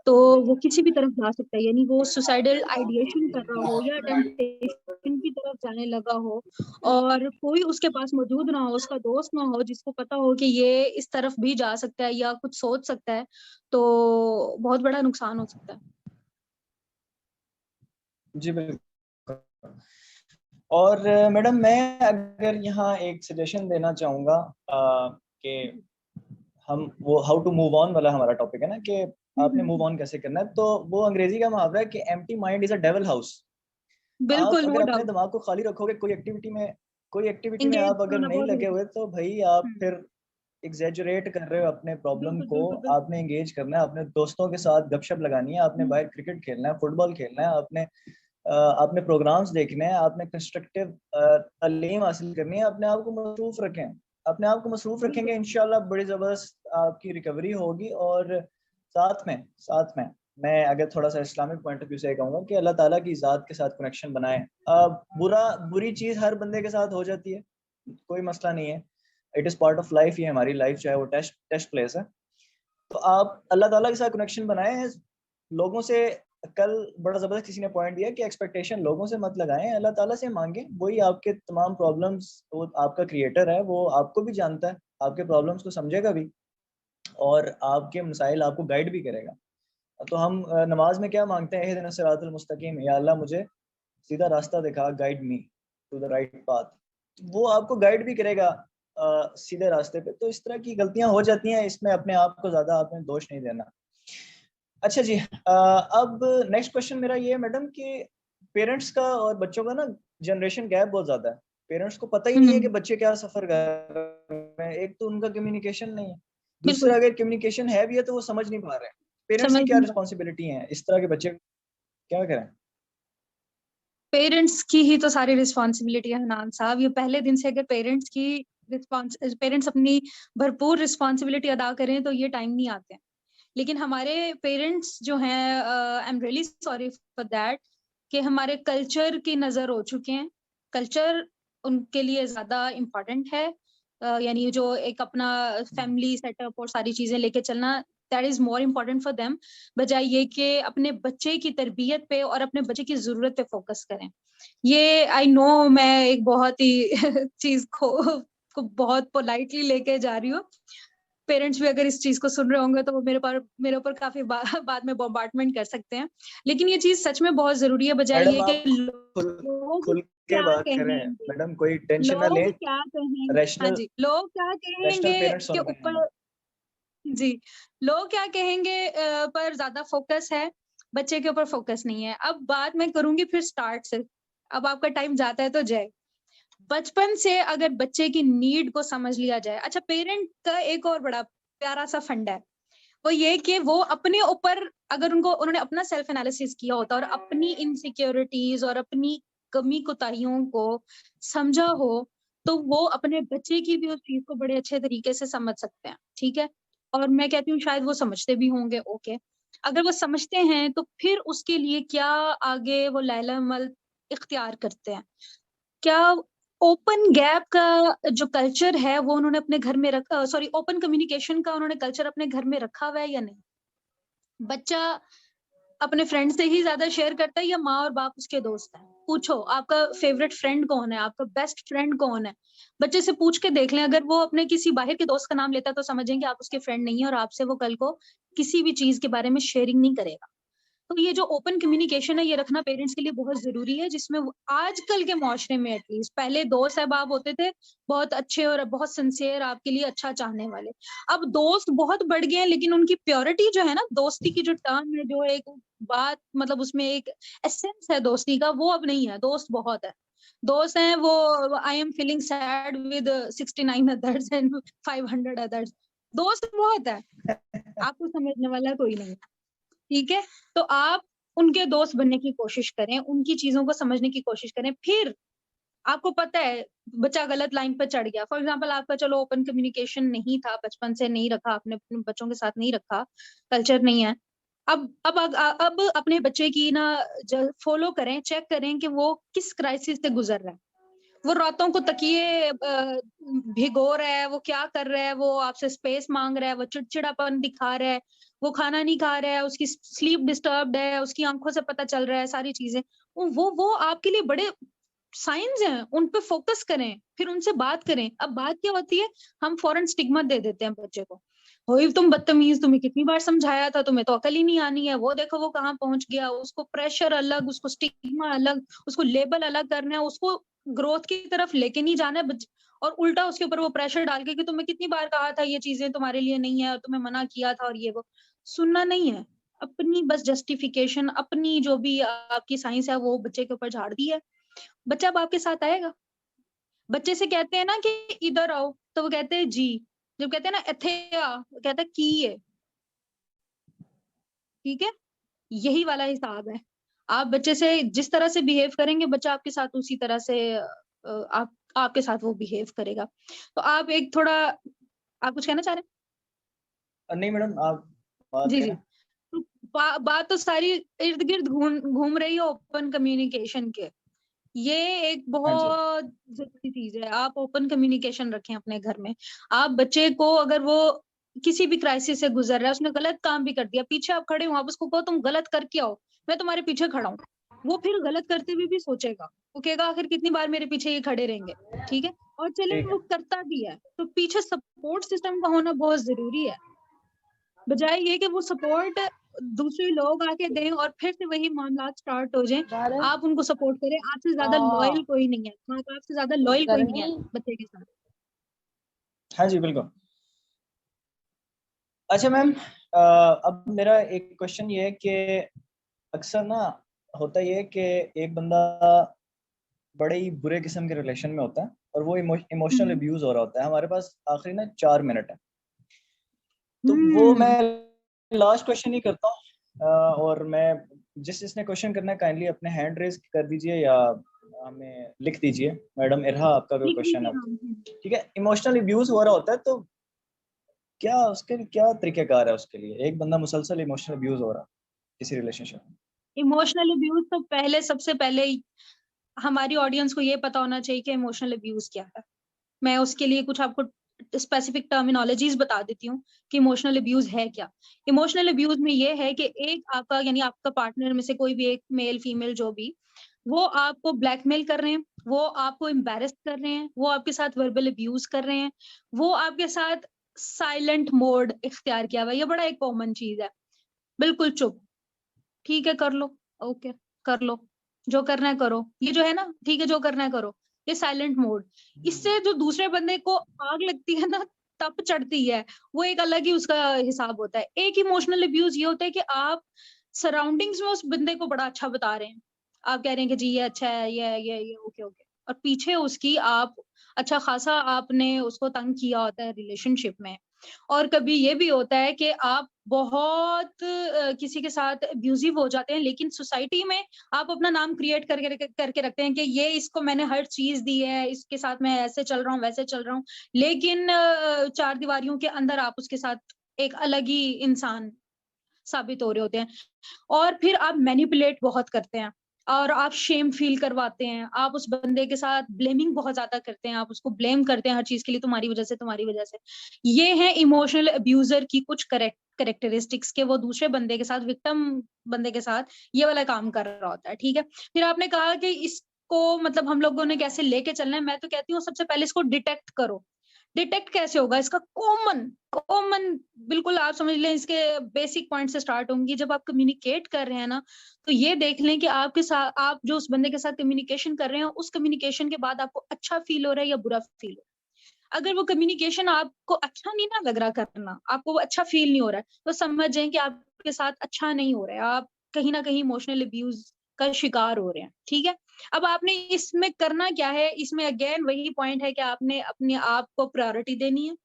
तो वो किसी भी तरफ जा सकता है। यानी वो सुसाइडल आइडिएशन कर रहा हो या टेम्पटेशन की तरफ जाने लगा हो, और कोई उसके पास मौजूद ना हो, उसका दोस्त ना हो जिसको पता हो कि ये इस तरफ भी जा सकता है या कुछ सोच सकता है, तो बहुत बड़ा नुकसान हो सकता है। जी बिल्कुल। और मैडम, मैं अगर यहाँ एक सजेशन देना चाहूँगा कि हम वो हाउ टू मूव ऑन वाला हमारा टॉपिक है ना, कि हुँ, आपने हुँ, मूव हुँ। ऑन कैसे करना है, तो वो अंग्रेजी का मुहावरा है कि empty mind is a devil house. आप बिल्कुल, नो अगर अपने डाउट। दिमाग को खाली रखोगे कोई एक्टिविटी में एंगेज आप अगर होना नहीं बहुत लगे ज़रूरी हुए, है। तो भाई आप हुँ। फिर एग्जैजुरेट कर रहे हो अपने प्रॉब्लम बिल्कुल, को। बिल्कुल, बिल्कुल। आपने एंगेज करना है, अपने दोस्तों के साथ गपशप लगानी है, आपने हुँ, बाहर क्रिकेट खेलना है, फुटबॉल खेलना है, आपने प्रोग्राम्स देखने हैं, आपने कंस्ट्रक्टिव तालीम हासिल करनी है। अपने आप को मसरूफ रखें। अपने आप को मसरूफ रखेंगे, बिल्कुल। इंशाल्लाह बड़ी ज़बरदस्त आपकी रिकवरी होगी। और साथ में मैं अगर थोड़ा सा इस्लामिक पॉइंट ऑफ व्यू से कहूँगा कि अल्लाह ताला की ज़ात के साथ कनेक्शन बनाएं। बुरी चीज़ हर बंदे के साथ हो जाती है, कोई मसला नहीं है। It is part of life. ये हमारी लाइफ चाहे वो टेस्ट टेस्ट प्लेस है, तो आप अल्लाह ताला के साथ कनेक्शन बनाएं। लोगों से कल बड़ा जबरदस्त किसी ने पॉइंट दिया कि एक्सपेक्टेशन लोगों से मत लगाएं, अल्लाह ताला से मांगे, वही आपके तमाम प्रॉब्लम्स, वो आपका क्रिएटर है, वो आपको भी जानता है, आपके प्रॉब्लम्स को समझेगा भी और आपके मसाइल आपको गाइड भी करेगा। तो हम नमाज में क्या मांगते हैं, इहदिना सिरातल मुस्तकीम, या अल्लाह मुझे सीधा रास्ता दिखा, guide me to the right path. वो आपको गाइड भी करेगा सीधे रास्ते पे। तो इस तरह की गलतियां हो जाती हैं, इसमें अपने आप को ज्यादा आपने दोष नहीं देना। अच्छा जी, अब नेक्स्ट क्वेश्चन मेरा ये है मैडम कि पेरेंट्स का और बच्चों का ना जनरेशन गैप बहुत ज्यादा है। पेरेंट्स को पता ही नहीं है कि बच्चे क्या सफर कर रहे हैं। एक तो उनका कम्युनिकेशन नहीं है, बिल्कुल दूसरा अगर कम्युनिकेशन है भी है तो वो समझ नहीं पा रहे हैं। पेरेंट्स की समझ क्या नहीं पा रिस्पॉन्सिबिलिटी है इस तरह के बच्चे, क्या करें? पेरेंट्स की ही तो सारी रिस्पॉन्सिबिलिटी है हनान साहब। ये पहले दिन से अगर पेरेंट्स अपनी भरपूर रिस्पॉन्सिबिलिटी अदा करें तो ये टाइम नहीं आते हैं। लेकिन हमारे पेरेंट्स जो हैं, I am really sorry for that, कि हमारे कल्चर की नजर हो चुके हैं। कल्चर उनके लिए ज्यादा इम्पोर्टेंट है। यानी जो एक अपना फैमिली सेटअप और सारी चीजें लेके चलना, that is more important for them, बजाय ये कि अपने बच्चे की तरबियत पे और अपने बच्चे की जरूरत पे फोकस करें। ये आई नो मैं एक बहुत ही चीज को बहुत पोलाइटली लेके जा रही हूँ। पेरेंट्स भी अगर इस चीज को सुन रहे होंगे तो वो मेरे ऊपर काफी बाद में बॉम्बार्डमेंट कर सकते हैं। लेकिन ये चीज सच में बहुत जरूरी है, बजाय मैडम ये कि आप खुल लोग खुल के क्या बात करें कहेंगे। मैडम, कोई टेंशन ना लोग लें। क्या कहेंगे, हाँ रैशनल जी, लोग क्या रैशनल कहेंगे पेरेंट्स के सुन रहे हैं। ऊपर, जी, लोग क्या कहेंगे पर ज्यादा फोकस है, बच्चे के ऊपर फोकस नहीं है। अब बात मैं करूंगी फिर स्टार्ट से। अब आपका टाइम जाता है तो जाए। बचपन से अगर बच्चे की नीड को समझ लिया जाए। अच्छा, पेरेंट का एक और बड़ा प्यारा सा फंडा है, वो ये कि वो अपने ऊपर, अगर उन्होंने अपना सेल्फ एनालिसिस किया होता और अपनी इनसिक्योरिटीज और अपनी कमी कोताहियों को समझा हो, तो वो अपने बच्चे की भी उस चीज को बड़े अच्छे तरीके से समझ सकते हैं। ठीक है, और मैं कहती हूँ शायद वो समझते भी होंगे। ओके, अगर वो समझते हैं तो फिर उसके लिए क्या आगे वो लैला अमल इख्तियार करते हैं। क्या ओपन गैप का जो कल्चर है वो उन्होंने अपने घर में रखा, सॉरी, ओपन कम्युनिकेशन का उन्होंने कल्चर अपने घर में रखा हुआ है या नहीं। बच्चा अपने फ्रेंड से ही ज्यादा शेयर करता है या माँ और बाप उसके दोस्त हैं। पूछो आपका फेवरेट फ्रेंड कौन है, आपका बेस्ट फ्रेंड कौन है। बच्चे से पूछ के देख लें, अगर वो अपने किसी बाहर के दोस्त का नाम लेता है तो समझेंगे आप उसके फ्रेंड नहीं है और आपसे वो कल को किसी भी चीज के बारे में शेयरिंग नहीं करेगा। तो ये जो ओपन कम्युनिकेशन है ये रखना पेरेंट्स के लिए बहुत जरूरी है, जिसमें आजकल के माशरे में एटलीस्ट, पहले दोस्त अहबाब होते थे बहुत अच्छे और बहुत सिंसियर, आपके लिए अच्छा चाहने वाले। अब दोस्त बहुत बढ़ गए हैं, लेकिन उनकी प्योरिटी जो है ना, दोस्ती की जो टर्म है, जो एक बात, मतलब उसमें एक एसेंस है दोस्ती का, वो अब नहीं है। दोस्त बहुत है, दोस्त हैं वो, I am feeling sad with 69 others and 500 others. दोस्त बहुत है, आपको समझने वाला कोई नहीं। ठीक है, तो आप उनके दोस्त बनने की कोशिश करें, उनकी चीजों को समझने की कोशिश करें। फिर आपको पता है बच्चा गलत लाइन पर चढ़ गया, फॉर एग्जाम्पल आपका चलो ओपन कम्युनिकेशन नहीं था, बचपन से नहीं रखा आपने, अपने बच्चों के साथ नहीं रखा, कल्चर नहीं है। अब अपने बच्चे की ना फॉलो करें, चेक करें कि वो किस क्राइसिस से गुजर रहा है। वो रातों को तकिए भिगो रहा है, वो क्या कर रहा है, वो आपसे स्पेस मांग रहा है, वो चिड़चिड़ापन दिखा रहा है, वो खाना नहीं खा रहा है, उसकी स्लीप डिस्टर्ब्ड है, उसकी आंखों से पता चल रहा है सारी चीजें। वो आपके लिए बड़े साइंस हैं, उन पे फोकस करें, फिर उनसे बात करें। अब बात क्या होती है, हम फौरन स्टिग्मा दे देते हैं बच्चे को, होई तुम बदतमीज, तुम्हें कितनी बार समझाया था, तुम्हें तो अकल ही नहीं आनी है, वो देखो वो कहाँ पहुंच गया। उसको प्रेशर अलग, उसको स्टिग्मा अलग, उसको लेबल अलग करना है, उसको ग्रोथ की तरफ लेके नहीं जाना है, और उल्टा उसके ऊपर वो प्रेशर डाल के कि तुम्हें कितनी बार कहा था ये चीजें तुम्हारे लिए नहीं है और तुम्हें मना किया था, और ये वो सुनना नहीं है। अपनी बस जस्टिफिकेशन, अपनी जो भी आपकी साइंस है वो बच्चे के ऊपर झाड़ दी है। बच्चा अब आपके साथ आएगा। बच्चे से कहते हैं ना कि इधर आओ, तो वो कहते हैं जी। जब कहते हैं ना इथे आ, वो कहता है की है। ठीक है, यही वाला हिसाब है। आप बच्चे से जिस तरह से बिहेव करेंगे, बच्चा आपके साथ उसी तरह से आपके साथ वो बिहेव करेगा। तो आप एक थोड़ा, आप कुछ कहना चाह रहे नहीं मैडम, आप हैं? बात जी जी। करें। तो बात तो सारी इर्द गिर्द घूम रही है ओपन कम्युनिकेशन के। ये एक हाँ जी। बहुत जरूरी चीज है, आप ओपन कम्युनिकेशन रखें अपने घर में। आप बच्चे को, अगर वो किसी भी क्राइसिस से गुजर रहा है, उसने गलत काम भी कर दिया, पीछे आप खड़े हो, आप उसको कहो तुम गलत करके आओ, मैं तुम्हारे पीछे खड़ा हूँ, वो फिर गलत करते हुए भी सोचेगा, वो कहेगा आखिर कितनी बार मेरे पीछे ये खड़े रहेंगे, ठीक है। और चले ठीक वो है। करता भी है, तो पीछे सपोर्ट सिस्टम का होना बहुत जरूरी है, बजाय ये कि वो सपोर्ट दूसरे लोग आके दें और फिर से वही मामला स्टार्ट हो जाए, आप उनको सपोर्ट करें। आपसे ज्यादा लॉयल कोई नहीं है, माँ बाप से ज्यादा लॉयल कोई नहीं है बच्चे के साथ। हाँ जी बिल्कुल। अच्छा मैम, अब मेरा एक क्वेश्चन ये है कि अक्सर ना होता ये है कि एक बंदा बड़े ही बुरे किस्म के रिलेशन में होता है और वो इमोशनल हम्म अब्यूज हो रहा होता है। हमारे पास आखिरी ना 4 मिनट है, तो वो हम्म मैं लास्ट क्वेश्चन ही करता हूँ। और मैं जिसने क्वेश्चन करना है काइंडली अपने हैंड रेज कर दीजिए या हमें लिख दीजिए। मैडम इरहा, आपका कोई लिख क्वेश्चन लीजिए है? हम। ठीक है। इमोशनल अब्यूज हो रहा होता है तो क्या उसके क्या तरीकेकार है उसके लिए? एक बंदा मुसलसल इमोशनल अब्यूज हो रहा है किसी रिलेशनशिप में। इमोशनल अब्यूज तो पहले, सबसे पहले हमारी ऑडियंस को ये पता होना चाहिए कि इमोशनल अब्यूज क्या है। मैं उसके लिए कुछ आपको स्पेसिफिक टर्मिनोलॉजीज बता देती हूँ कि इमोशनल अब्यूज है क्या। इमोशनल अब्यूज में ये है कि एक आपका यानी आपका पार्टनर में से कोई भी एक, मेल फीमेल जो भी, वो आपको ब्लैकमेल कर रहे हैं, वो आपको एम्बैरेस कर रहे हैं, वो आपके साथ वर्बल अब्यूज कर रहे हैं, वो आपके साथ साइलेंट मोड इख्तियार किया हुआ है। ये बड़ा एक कॉमन चीज है, बिल्कुल चुप, ठीक है कर लो, ओके कर लो, जो करना है करो, ये जो है ना, ठीक है जो करना है करो, ये साइलेंट मोड। इससे जो दूसरे बंदे को आग लगती है ना, तप चढ़ती है, वो एक अलग ही उसका हिसाब होता है। एक इमोशनल अब्यूज ये होता है कि आप सराउंडिंग्स में उस बंदे को बड़ा अच्छा बता रहे हैं, आप कह रहे हैं कि जी ये अच्छा है, ये ओके ओके, और पीछे उसकी आप अच्छा खासा आपने उसको तंग किया होता है रिलेशनशिप में। और कभी ये भी होता है कि आप बहुत किसी के साथ अब्यूजिव हो जाते हैं, लेकिन सोसाइटी में आप अपना नाम क्रिएट करके रखते हैं कि ये इसको मैंने हर चीज दी है, इसके साथ मैं ऐसे चल रहा हूँ, वैसे चल रहा हूँ, लेकिन चार दीवारियों के अंदर आप उसके साथ एक अलग ही इंसान साबित हो रहे होते हैं। और फिर आप मैनिपुलेट बहुत करते हैं और आप शेम फील करवाते हैं, आप उस बंदे के साथ ब्लेमिंग बहुत ज्यादा करते हैं, आप उसको ब्लेम करते हैं हर चीज के लिए, तुम्हारी वजह से, तुम्हारी वजह से। ये है इमोशनल अब्यूजर की कुछ करेक्टरिस्टिक्स के वो दूसरे बंदे के साथ, विक्टिम बंदे के साथ ये वाला काम कर रहा होता है, ठीक है। फिर आपने कहा कि इसको मतलब हम लोगों ने कैसे लेके चलना है, मैं तो कहती हूँ सबसे पहले इसको डिटेक्ट करो। डिटेक्ट कैसे होगा? इसका कॉमन कॉमन बिल्कुल आप समझ लें, इसके बेसिक पॉइंट से स्टार्ट होंगी। जब आप कम्युनिकेट कर रहे हैं ना, तो ये देख लें कि आपके साथ, आप जो उस बंदे के साथ कम्युनिकेशन कर रहे हैं, उस कम्युनिकेशन के बाद आपको अच्छा फील हो रहा है या बुरा फील हो रहा है। अगर वो कम्युनिकेशन आपको अच्छा नहीं ना लग रहा करना, आपको वो अच्छा फील नहीं हो रहा है, तो समझ जाएं कि आपके साथ अच्छा नहीं हो रहा है, आप कहीं ना कहीं इमोशनल अब्यूज का शिकार हो रहे हैं, ठीक है। अब आपने इसमें करना क्या है, इसमें अगेन वही पॉइंट है कि आपने अपने आप को प्रायोरिटी देनी है,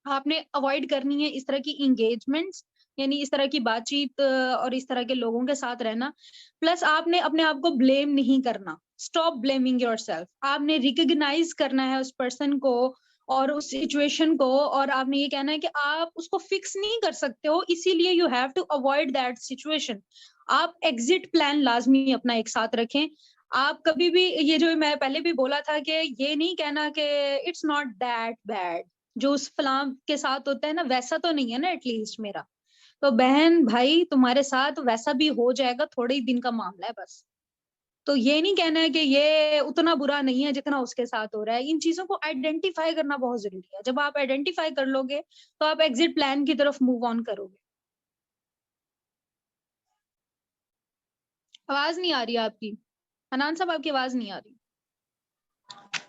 आपने अवॉइड करनी है इस तरह की एंगेजमेंट्स, यानी इस तरह की बातचीत और इस तरह के लोगों के साथ रहना। प्लस आपने अपने आप को ब्लेम नहीं करना, स्टॉप ब्लेमिंग योरसेल्फ। आपने रिकॉग्नाइज करना है उस पर्सन को और उस सिचुएशन को, और आपने ये कहना है कि आप उसको फिक्स नहीं कर सकते हो, इसीलिए you have to avoid that situation. आप एग्जिट प्लान लाजमी अपना एक साथ रखें। आप कभी भी, ये जो मैं पहले भी बोला था कि ये नहीं कहना कि इट्स नॉट दैट बैड, जो उस फलां के साथ होता है ना वैसा तो नहीं है ना एटलीस्ट मेरा, तो बहन भाई तुम्हारे साथ वैसा भी हो जाएगा, थोड़े ही दिन का मामला है बस। तो ये नहीं कहना है कि ये उतना बुरा नहीं है जितना उसके साथ हो रहा है। इन चीजों को आइडेंटिफाई करना बहुत जरूरी है। जब आप आइडेंटिफाई कर लोगे तो आप एग्जिट प्लान की तरफ मूव ऑन करोगे। आवाज नहीं आ रही आपकी, हनान साहब आपकी आवाज नहीं आ रही।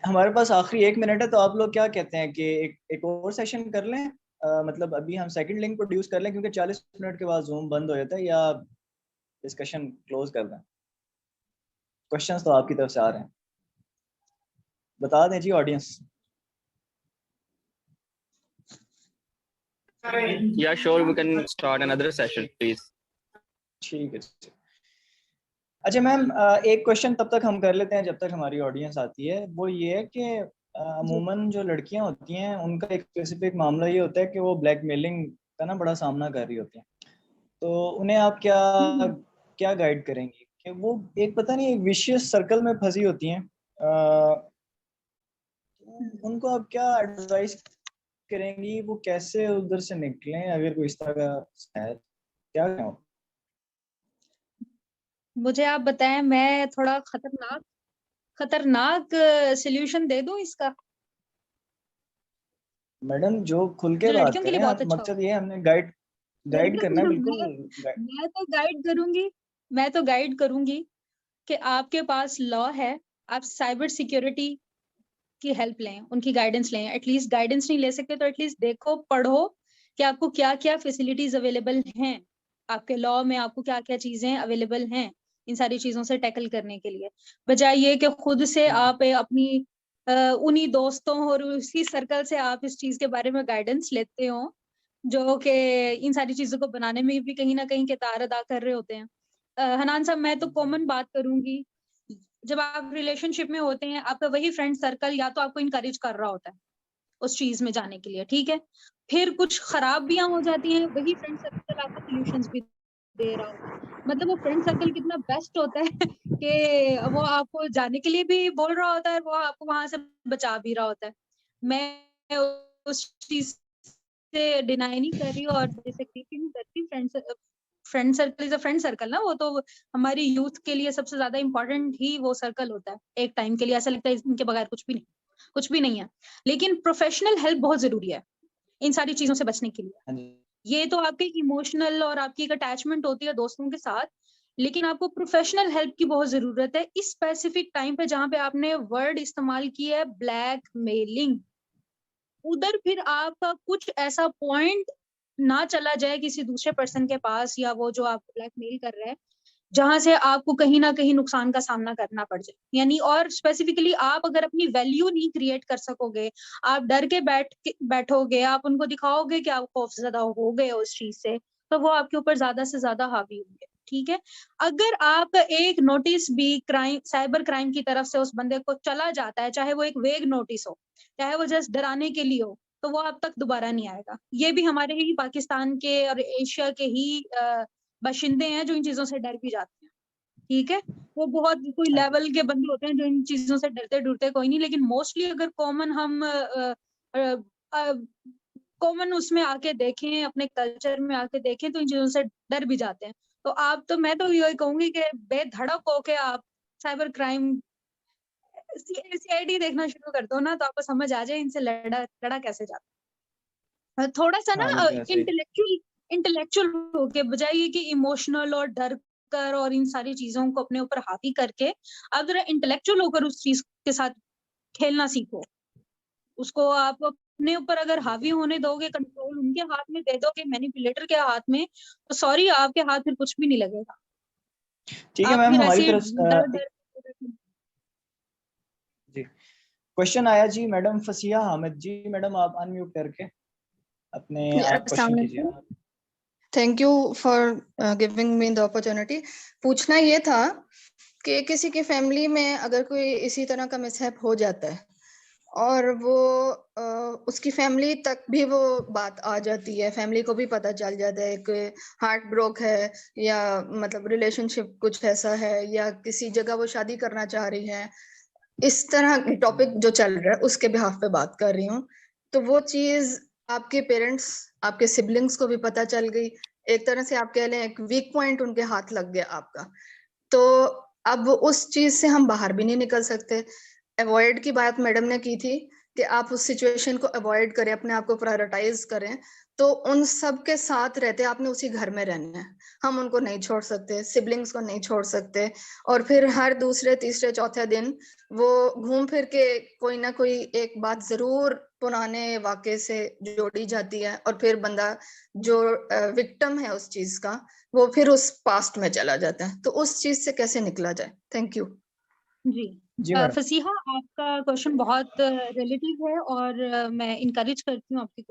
हमारे पास आखिरी 1 मिनट है, तो आप लोग क्या कहते हैं कि एक और सेशन कर लें? मतलब अभी हम सेकंड लिंक प्रोड्यूस कर लें क्योंकि 40 मिनट के बाद जूम बंद हो जाता है, या डिस्कशन क्लोज कर दें? क्वेश्चंस तो आपकी तरफ से आ रहे हैं, बता दें जी audience. Yeah, sure. We can start another session, please. ठीक है। अच्छा मैम, एक क्वेश्चन तब तक हम कर लेते हैं जब तक हमारी ऑडियंस आती है। वो ये है कि जी अमूमन जो लड़कियां होती हैं उनका एक स्पेसिफिक मामला ये होता है कि वो ब्लैकमेलिंग का ना बड़ा सामना कर रही होती हैं, तो उन्हें आप क्या हम्म क्या गाइड करेंगी कि वो एक पता नहीं एक विशियस सर्कल में फंसी होती हैं? अ, हम्म। उनको आप क्या एडवाइस करेंगी वो कैसे उधर से निकलें, अगर कोई इस तरह का है क्या करें? मुझे आप बताएं, मैं थोड़ा खतरनाक सोल्यूशन दे दूं इसका, मैडम जो खुल के जो बात लड़कियों के लिए करें बहुत आप, अच्छा हो। मकसद ये है हमने गाइड गाइड करना है मैडम, बिल्कुल। मैं तो गाइड करूंगी, मैं तो गाइड करूंगी कि आपके पास लॉ है, आप साइबर सिक्योरिटी की हेल्प लें, उनकी गाइडेंस लें। एटलीस्ट गाइडेंस नहीं ले सकते तो एटलीस्ट देखो, पढ़ो कि आपको क्या क्या फैसिलिटीज अवेलेबल हैं, आपके लॉ में आपको क्या क्या चीजें अवेलेबल हैं इन सारी चीजों से टैकल करने के लिए, बजाय ये कि खुद से आप अपनी उन्हीं दोस्तों और उसी सर्कल से आप इस चीज के बारे में गाइडेंस लेते हो, जो कि इन सारी चीजों को बनाने में भी कहीं ना कहीं किरदार अदा कर रहे होते हैं। हनान साहब, मैं तो कॉमन बात करूंगी, जब आप रिलेशनशिप में होते हैं, आपका वही फ्रेंड सर्कल या तो आपको इनकरेज कर रहा होता है उस चीज में जाने के लिए, ठीक है, फिर कुछ खराबियां हो जाती हैं, वही फ्रेंड सर्कल आपको सॉल्यूशंस भी दे रहा होता है। मतलब वो फ्रेंड सर्कल कितना बेस्ट होता है कि वो आपको जाने के लिए भी बोल रहा होता है, वो आपको वहां से बचा भी रहा होता है। मैं उस चीज से डिनाई नहीं कर रही और डिसएग्री नहीं करती। Friend circle is a friend circle ना, वो तो हमारी यूथ के लिए सबसे ज्यादा इंपॉर्टेंट ही वो सर्कल होता है। एक टाइम के लिए ऐसा लगता है इनके बगैर कुछ भी नहीं है। लेकिन प्रोफेशनल हेल्प बहुत जरूरी है इन सारी चीजों से बचने के लिए। हाँ जी। ये तो आपके इमोशनल और आपकी एक अटैचमेंट होती है दोस्तों के साथ, लेकिन आपको प्रोफेशनल हेल्प की बहुत जरूरत है इस स्पेसिफिक टाइम पे जहां पे आपने वर्ड इस्तेमाल किया है ब्लैकमेलिंग। उधर फिर आपका कुछ ऐसा पॉइंट ना चला जाए किसी दूसरे पर्सन के पास, या वो जो आपको ब्लैकमेल कर रहा है, जहां से आपको कहीं ना कहीं नुकसान का सामना करना पड़ जाए। यानी और स्पेसिफिकली आप अगर अपनी वैल्यू नहीं क्रिएट कर सकोगे, आप डर के बैठोगे, आप उनको दिखाओगे कि आप खौफजदा हो गए उस चीज से, तो वो आपके ऊपर ज्यादा से ज्यादा हावी होंगे। ठीक है, अगर आप एक नोटिस भी क्राइम, साइबर क्राइम की तरफ से उस बंदे को चला जाता है, चाहे वो एक वेग नोटिस हो, चाहे वो जस्ट डराने के लिए हो, तो वो अब तक दोबारा नहीं आएगा। ये भी हमारे ही पाकिस्तान के और एशिया के ही बाशिंदे हैं जो इन चीजों से डर भी जाते हैं। ठीक है, वो बहुत कोई हाँ जी। लेवल के बंदे होते हैं जो इन चीजों से डरते डरते कोई नहीं, लेकिन मोस्टली अगर कॉमन हम कॉमन उसमें आके देखें, अपने कल्चर में आके देखें, तो इन चीजों से डर भी जाते हैं। तो आप तो, मैं तो यही कहूंगी कि बेधड़क होके आप साइबर क्राइम सीआईडी देखना शुरू कर दो ना, तो आपको समझ आ जाए इनसे लड़ा कैसे जाता है। थोड़ा सा ना हाँ, ये तो है सही। इंटेलेक्चुअल होके, बजाय ये कि इमोशनल और डर कर और इन सारी चीजों को अपने ऊपर हावी करके, आप जरा इंटेलेक्चुअल होकर उस चीज के साथ खेलना सीखो। उसको आप अपने ऊपर अगर हावी होने दोगे, कंट्रोल उनके हाथ में दे दोगे, मैनिपुलेटर के हाथ में, तो सॉरी, आपके हाथ फिर कुछ भी नहीं लगेगा। ठीक है आप मैम, फिर हमारी ऐसे तरफ डर डर जी क्वेश्चन आया जी। मैडम फसिया हामिद जी, मैडम आप अनम्यूट करके अपने आप क्वेश्चन कीजिए। Thank you for giving me the opportunity. पूछना ये था कि किसी की फैमिली में अगर कोई इसी तरह का मिसहैप हो जाता है और वो उसकी फैमिली तक भी वो बात आ जाती है, फैमिली को भी पता चल जाता है कि हार्ट ब्रोक है, या मतलब रिलेशनशिप कुछ ऐसा है, या किसी जगह वो शादी करना चाह रही है, इस तरह टॉपिक जो चल रहा है उसके बिहाफ पे बात कर रही हूँ, तो वो चीज आपके पेरेंट्स, आपके सिबलिंग्स को भी पता चल गई, एक तरह से आप कह लें एक वीक पॉइंट उनके हाथ लग गया आपका, तो अब उस चीज से हम बाहर भी नहीं निकल सकते। अवॉइड की बात मैडम ने की थी कि आप उस सिचुएशन को अवॉइड करें, अपने आप को प्रायोरिटाइज करें, तो उन सब के साथ रहते आपने उसी घर में रहना है, हम उनको नहीं छोड़ सकते, सिबलिंग्स को नहीं छोड़ सकते, और फिर हर दूसरे तीसरे चौथे दिन वो घूम फिर के कोई ना कोई एक बात जरूर पुराने वाकये से जोड़ी जाती है, और फिर बंदा जो विक्टिम है उस चीज का, वो फिर उस पास्ट में चला जाता है। तो उस चीज से कैसे निकला जाए? थैंक यू जी मैडम। फसीहा, आपका क्वेश्चन बहुत रिलेटिव है और मैं इनकरेज करती हूँ आपके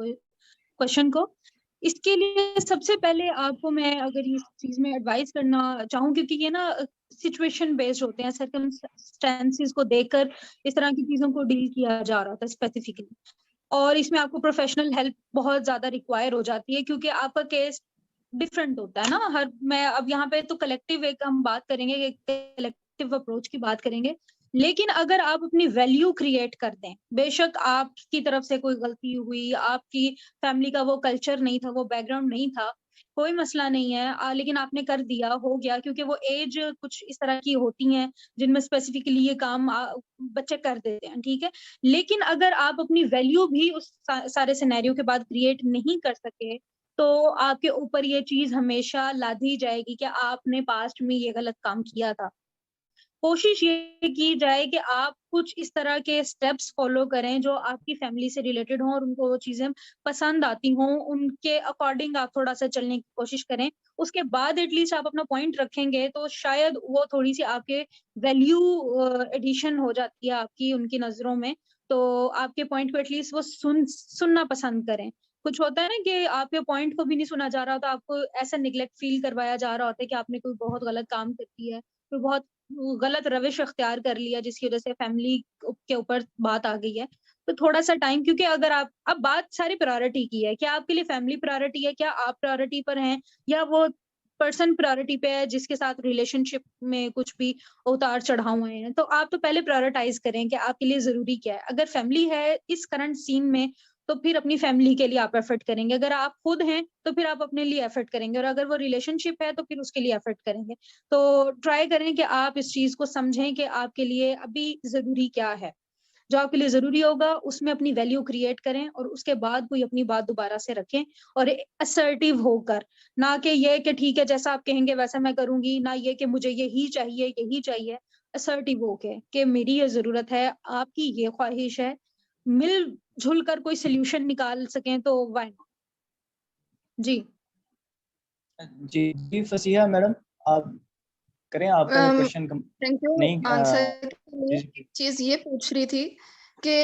क्वेश्चन को। इसके लिए सबसे पहले आपको मैं अगर इस चीज में एडवाइस करना चाहूँ, क्योंकि ये ना सिचुएशन बेस्ड होते हैं, सर्कमस्टेंसेस को देखकर इस तरह की चीजों को डील किया जा रहा था स्पेसिफिकली, और इसमें आपको प्रोफेशनल हेल्प बहुत ज्यादा रिक्वायर हो जाती है, क्योंकि आपका केस डिफरेंट होता है ना। मैं अब यहाँ पे तो कलेक्टिव एक हम बात करेंगे, कलेक्टिव अप्रोच की बात करेंगे, लेकिन अगर आप अपनी वैल्यू क्रिएट कर दें, बेशक आपकी तरफ से कोई गलती हुई, आपकी फैमिली का वो कल्चर नहीं था, वो बैकग्राउंड नहीं था, कोई मसला नहीं है, लेकिन आपने कर दिया, हो गया, क्योंकि वो एज कुछ इस तरह की होती हैं जिनमें स्पेसिफिकली ये काम बच्चे कर देते हैं, ठीक है। लेकिन अगर आप अपनी वैल्यू भी उस सारे सिनेरियो के बाद क्रिएट नहीं कर सके, तो आपके ऊपर ये चीज हमेशा लादी जाएगी कि आपने पास्ट में ये गलत काम किया था। कोशिश ये की जाए कि आप कुछ इस तरह के स्टेप्स फॉलो करें जो आपकी फैमिली से रिलेटेड हों और उनको वो चीजें पसंद आती हों, उनके अकॉर्डिंग आप थोड़ा-सा चलने की कोशिश करें। उसके बाद एटलीस्ट आप अपना पॉइंट रखेंगे तो शायद वो थोड़ी-सी आपके वैल्यू एडिशन हो जाती है आपकी उनकी नज़रों में, तो आपके पॉइंट को एटलीस्ट वो सुनना पसंद करें। कुछ होता है ना कि आपके पॉइंट को भी नहीं सुना जा रहा होता, आपको ऐसा नेग्लेक्ट फील करवाया जा रहा होता है कि आपने कोई बहुत गलत काम कर दिया है, कोई बहुत गलत रविश अख्तियार कर लिया जिसकी वजह से फैमिली के ऊपर बात आ गई है। तो थोड़ा-सा टाइम, क्योंकि अगर आप अब बात सारी प्रायोरिटी की है, क्या आपके लिए फैमिली प्रायोरिटी है, क्या आप प्रायोरिटी पर हैं या वो पर्सन प्रायोरिटी पे है जिसके साथ रिलेशनशिप में कुछ भी उतार-चढ़ाव हुए हैं। तो आप तो पहले प्रायोरिटाइज़ करें कि आपके लिए ज़रूरी क्या है। अगर फैमिली है इस करंट सीन में, तो फिर अपनी फैमिली के लिए आप एफर्ट करेंगे। अगर आप खुद हैं, तो फिर आप अपने लिए एफर्ट करेंगे और अगर वो रिलेशनशिप है, तो फिर उसके लिए एफर्ट करेंगे। तो ट्राई करें कि आप इस चीज़ को समझें कि आपके लिए अभी ज़रूरी क्या है। जो आपके लिए ज़रूरी होगा, उसमें अपनी वैल्यू क्रिएट करें और उसके बाद कोई अपनी बात दोबारा से रखें और असर्टिव होकर, ना कि ये कि ठीक है जैसा आप कहेंगे वैसा मैं करूँगी, ना ये कि मुझे यही चाहिए। असर्टिव होके कि मेरी ये ज़रूरत है, आपकी ये ख्वाहिश है, मिल-जुल कर कोई सॉल्यूशन निकाल सकें तो व्हाई नॉट? जी। जी, जी फसीहा मैडम, आप करें आपका ये क्वेश्चन थैंक यू नहीं आंसर के लिए। जी, एक चीज ये पूछ रही थी कि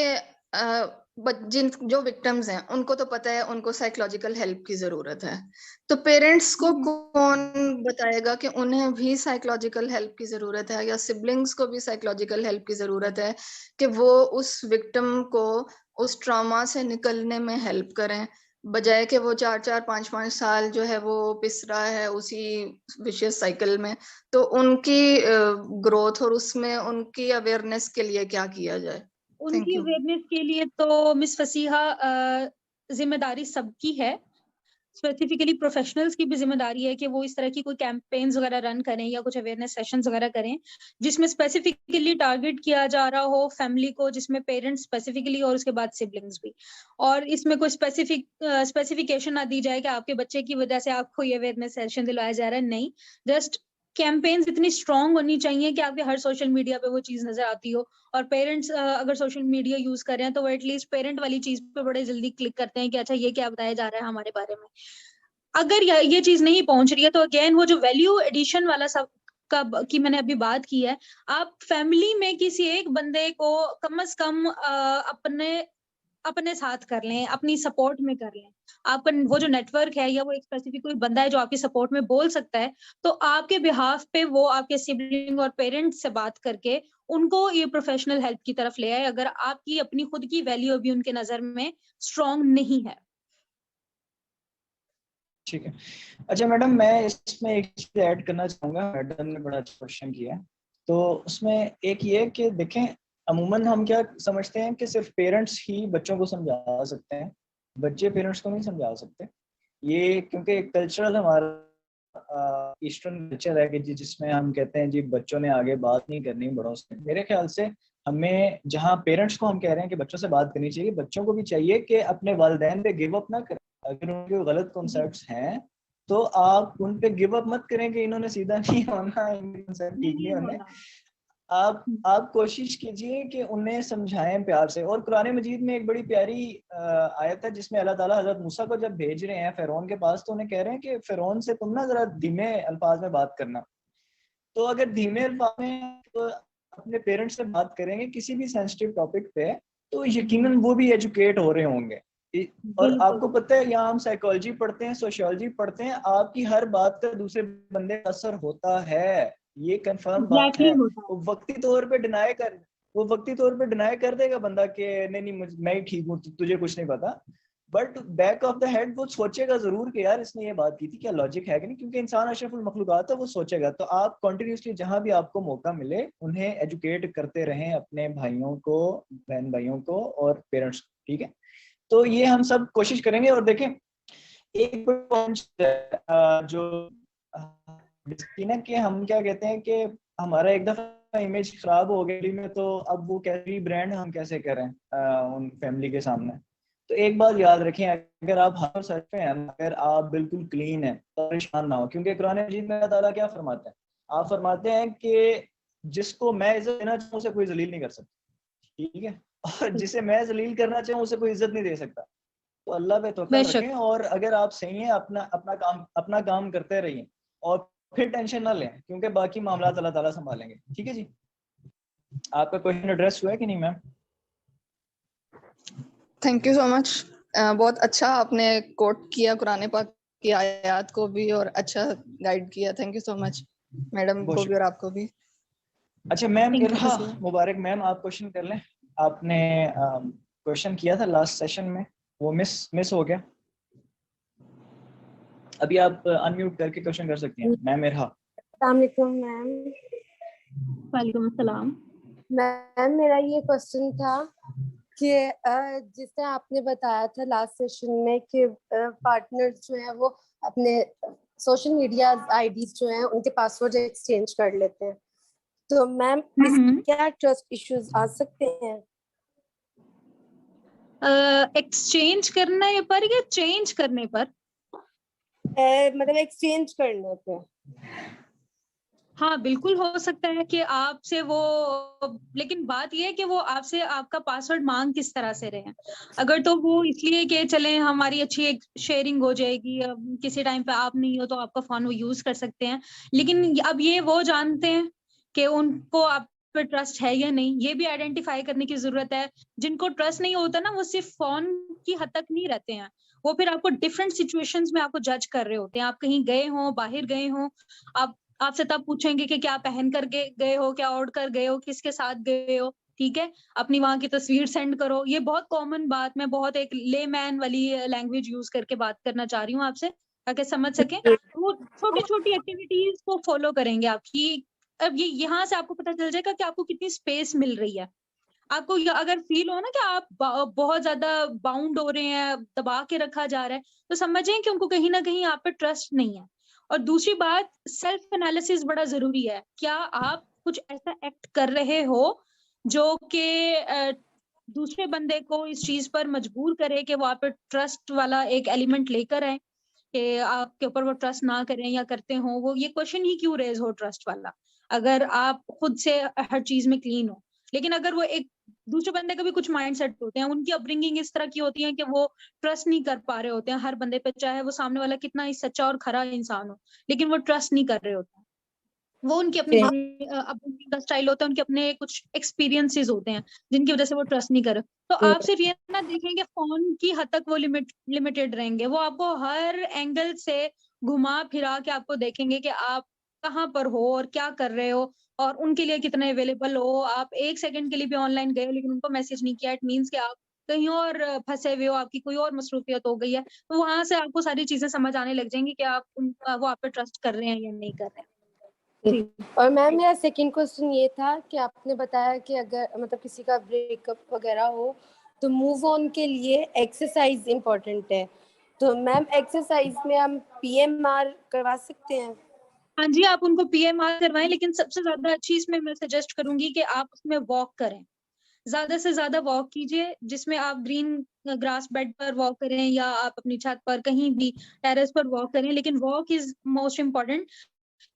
जिन जो विक्टिम्स हैं उनको तो पता है उनको साइकोलॉजिकल हेल्प की जरूरत है, तो पेरेंट्स को कौन बताएगा कि उन्हें भी साइकोलॉजिकल हेल्प की जरूरत है या सिबलिंग्स को भी साइकोलॉजिकल हेल्प की जरूरत है कि वो उस विक्टिम को उस ट्रॉमा से निकलने में हेल्प करें, बजाय कि वो 4-4 5-5 साल जो है वो पिस रहा है उसी विशियस साइकिल में। तो उनकी ग्रोथ और उसमें उनकी अवेयरनेस के लिए क्या किया जाए? थैंक उनकी यू। अवेयरनेस के लिए तो मिस फसीहा ज़िम्मेदारी सबकी है। स्पेसिफिकली प्रोफेशनल्स की भी ज़िम्मेदारी है कि वो इस तरह की कोई कैंपेन्स वगैरह रन करें या कुछ अवेयरनेस सेशंस वगैरह करें, जिसमें स्पेसिफिकली टारगेट किया जा रहा हो फैमिली को, जिसमें पेरेंट्स स्पेसिफिकली और उसके बाद सिबलिंग्स भी। और इसमें कोई स्पेसिफिकेशन ना दी जाए कि आपके बच्चे की वजह से आपको ये अवेयरनेस सेशन दिलवाया जा रहा है, नहीं। जस्ट कैंपेन्स इतनी स्ट्रॉन्ग होनी चाहिए कि आपके हर सोशल मीडिया पे वो चीज़ नज़र आती हो और पेरेंट्स अगर सोशल मीडिया यूज़ कर रहे हैं तो वो एटलीस्ट पेरेंट वाली चीज़ पे बड़े जल्दी क्लिक करते हैं कि अच्छा ये क्या बताया जा रहा है हमारे बारे में। अगर ये चीज़ नहीं पहुँच रही है तो अगेन वो जो वैल्यू एडिशन वाला सब की मैंने अभी बात की है, आप फैमिली में किसी एक बंदे को कम से कम अपने अपने साथ कर लें, अपनी सपोर्ट में कर लें। आपका वो जो नेटवर्क है या वो एक स्पेसिफिक कोई बंदा है जो आपकी सपोर्ट में बोल सकता है, तो आपके बिहाफ पे वो आपके सिबलिंग और पेरेंट्स से बात करके उनको ये प्रोफेशनल हेल्प की तरफ ले आए, अगर आपकी अपनी खुद की वैल्यू अभी उनके नज़र में स्ट्रॉन्ग नहीं है। ठीक है। अच्छा मैडम, मैं इसमें एक चीज ऐड करना चाहूँगा, मैडम ने बड़ा अच्छा क्वेश्चन किया है। तो उसमें एक ये कि देखें, अमूमन हम क्या समझते हैं कि सिर्फ पेरेंट्स ही बच्चों को समझा सकते हैं, बच्चे पेरेंट्स को नहीं समझा सकते। ये क्योंकि कल्चरल हमारा ईस्टर्न कल्चर है कि जी जिसमें हम कहते हैं जी बच्चों ने आगे बात नहीं करनी बड़ों से। मेरे ख्याल से हमें, जहाँ पेरेंट्स को हम कह रहे हैं कि बच्चों से बात करनी चाहिए, बच्चों को भी चाहिए कि अपने वालिदैन पे गिव अप ना करें। अगर उनके गलत कॉन्सेप्ट्स हैं तो आप उन पे गिव अप मत करें कि इन्होंने सीधा नहीं होना, इनके कॉन्सेप्ट ठीक नहीं होने। आप कोशिश कीजिए कि उन्हें समझाएं प्यार से। और कुरान मजीद में एक बड़ी प्यारी आयत है जिसमें अल्लाह ताला हजरत मूसा को जब भेज रहे हैं फिरौन के पास, तो उन्हें कह रहे हैं कि फिरौन से तुम ना जरा धीमे अल्फाज में बात करना। तो अगर धीमे अल्फाज में तो अपने पेरेंट्स से बात करेंगे किसी भी सेंसिटिव टॉपिक पे, तो यकीनन वो भी एजुकेट हो रहे होंगे। और आपको पता है, यहाँ हम साइकोलॉजी पढ़ते हैं, सोशियोलॉजी पढ़ते हैं, आपकी हर बात का दूसरे बंदे का असर होता है, ये कंफर्म बात है। वो वक्ती तौर पे डिनाई कर देगा बंदा कि नहीं मैं ही ठीक हूँ, तुझे कुछ नहीं पता। But back of the head वो सोचेगा जरूर कि यार इसने ये बात की थी, क्या लॉजिक है कि नहीं, क्योंकि इंसान अशरफुल मखलूकात है, वो सोचेगा। तो आप कंटिन्यूसली जहां भी आपको मौका मिले उन्हें एजुकेट करते रहें, अपने भाइयों को, बहन भाइयों को और पेरेंट्स को, ठीक है। तो ये हम सब कोशिश करेंगे। और देखें एक पॉइंट जो ना कि हम क्या कहते हैं कि हमारा एक दफा इमेज खराब हो गई में, तो अब वो कैसी ब्रांड हम कैसे करें उन फैमिली के सामने। तो एक बात याद रखें, अगर आप हर सच पे हैं, अगर आप बिल्कुल क्लीन हैं तो परेशान ना हो, क्योंकि कुरान मजीद में अल्लाह ताला क्या फरमाते हैं, आप फरमाते हैं कि जिसको मैं इज्जत देना चाहूँ उसे कोई जलील नहीं कर सकता, ठीक है, और जिसे मैं जलील करना चाहूँ उसे कोई इज्जत नहीं दे सकता। तो अल्लाह पे तवक्कुल बेशक। रखें, और अगर आप सही हैं अपना काम करते रहिए, और फिर टेंशन ना लें, क्योंकि बाकी मामला अल्लाह ताला संभालेंगे, ठीक है जी। आपका क्वेश्चन एड्रेस हुआ है कि नहीं ma'am? Thank you so much. बहुत अच्छा आपने कोट किया कुरान पाक की आयत को भी, और अच्छा गाइड किया। Thank you so much madam को भी और आपको भी। अच्छा ma'am Thank you, Irha Hasiya. Mubarak ma'am, आप क्वेश्चन कर लें। आपने क्वेश्चन किया था लास्ट सेशन में, वो मिस हो गया। अभी आप अनम्यूट करके क्वेश्चन कर सकती हैं मैम इरहा। अस्सलाम वालेकुम मैम। वालेकुम अस्सलाम। मैम मेरा ये क्वेश्चन था कि जिसने आपने बताया था लास्ट सेशन में कि पार्टनर्स जो है वो अपने सोशल मीडिया आईडीज जो हैं उनके पासवर्ड एक्सचेंज कर लेते हैं, तो मैम इसमें क्या ट्रस्ट इश्यूज आ सकते हैं? एक्सचेंज करने पर या चेंज करने पर? मतलब एक्सचेंज करने पे। हाँ बिल्कुल हो सकता है कि आपसे वो, लेकिन बात ये है कि वो आपसे आपका पासवर्ड मांग किस तरह से रहे हैं। अगर तो वो इसलिए कि चले हमारी अच्छी एक शेयरिंग हो जाएगी, किसी टाइम पे आप नहीं हो तो आपका फोन वो यूज कर सकते हैं, लेकिन अब ये वो जानते हैं कि उनको आप पे ट्रस्ट है या नहीं, ये भी आइडेंटिफाई करने की जरूरत है। जिनको ट्रस्ट नहीं होता ना, वो सिर्फ फोन की हद तक नहीं रहते हैं, वो फिर आपको डिफरेंट सिचुएशंस में आपको जज कर रहे होते हैं। आप कहीं गए हो, बाहर गए हो, आप आपसे तब पूछेंगे कि क्या पहन कर गए हो, क्या ओढ़ कर गए हो, किसके साथ गए हो, ठीक है, अपनी वहां की तस्वीर सेंड करो। ये बहुत कॉमन बात, मैं बहुत एक लेमैन वाली लैंग्वेज यूज करके बात करना चाह रही हूँ आपसे, ताकि समझ सके। वो छोटी छोटी एक्टिविटीज को फॉलो करेंगे आपकी। अब ये यहाँ से आपको पता चल जाएगा कि आपको कितनी स्पेस मिल रही है। आपको अगर फील हो ना कि आप बहुत ज्यादा बाउंड हो रहे हैं, दबा के रखा जा रहा है, तो समझें कि उनको कहीं ना कहीं आप पे ट्रस्ट नहीं है। और दूसरी बात, सेल्फ एनालिसिस बड़ा जरूरी है। क्या आप कुछ ऐसा एक्ट कर रहे हो जो कि दूसरे बंदे को इस चीज पर मजबूर करे कि वो आप पे ट्रस्ट वाला एक एलिमेंट लेकर आए, कि आपके ऊपर वो ट्रस्ट ना करें, या करते हो वो ये क्वेश्चन ही क्यों रेज हो ट्रस्ट वाला, अगर आप खुद से हर चीज में क्लीन हो। लेकिन अगर वो एक दूसरे बंदे का भी कुछ माइंडसेट होते हैं, उनकी अपब्रिंगिंग इस तरह की होती है कि वो ट्रस्ट नहीं कर पा रहे होते हैं हर बंदे पे, चाहे वो सामने वाला कितना ही सच्चा और खरा इंसान हो, लेकिन वो ट्रस्ट नहीं कर रहे होते हैं। वो उनकी अपनी अपब्रिंगिंग का स्टाइल होता है, उनके अपने कुछ एक्सपीरियंसेस होते हैं जिनकी वजह से वो ट्रस्ट नहीं कर रहे। तो आप सिर्फ ये ना देखेंगे फोन की हद तक वो लिमिटेड रहेंगे, वो आपको हर एंगल से घुमा फिरा के आपको देखेंगे कि आप कहाँ पर हो और क्या कर रहे हो, और उनके लिए कितने अवेलेबल हो। आप एक सेकंड के लिए भी ऑनलाइन गए लेकिन उनको मैसेज नहीं किया, इट मीन्स कि आप कहीं और फंसे हुए हो, आपकी कोई और मसरूफियत हो गई है। तो वहां से आपको सारी चीजें समझ आने लग जाएंगी कि वो आप पे ट्रस्ट कर रहे हैं या नहीं कर रहे हैं। और मैम मेरा सेकंड क्वेश्चन ये था कि आपने बताया कि अगर मतलब किसी का ब्रेकअप वगैरह हो तो मूव ऑन के लिए एक्सरसाइज इम्पोर्टेंट है, तो मैम एक्सरसाइज में हम पीएमआर करवा सकते हैं? हाँ जी, आप उनको पीएमआर करवाएं, लेकिन सबसे ज्यादा अच्छी इसमें मैं सजेस्ट करूंगी कि आप उसमें वॉक करें, ज्यादा से ज्यादा वॉक कीजिए, जिसमें आप ग्रीन ग्रास बेड पर वॉक करें या आप अपनी छत पर कहीं भी टेरेस पर वॉक करें, लेकिन वॉक इज मोस्ट इम्पोर्टेंट,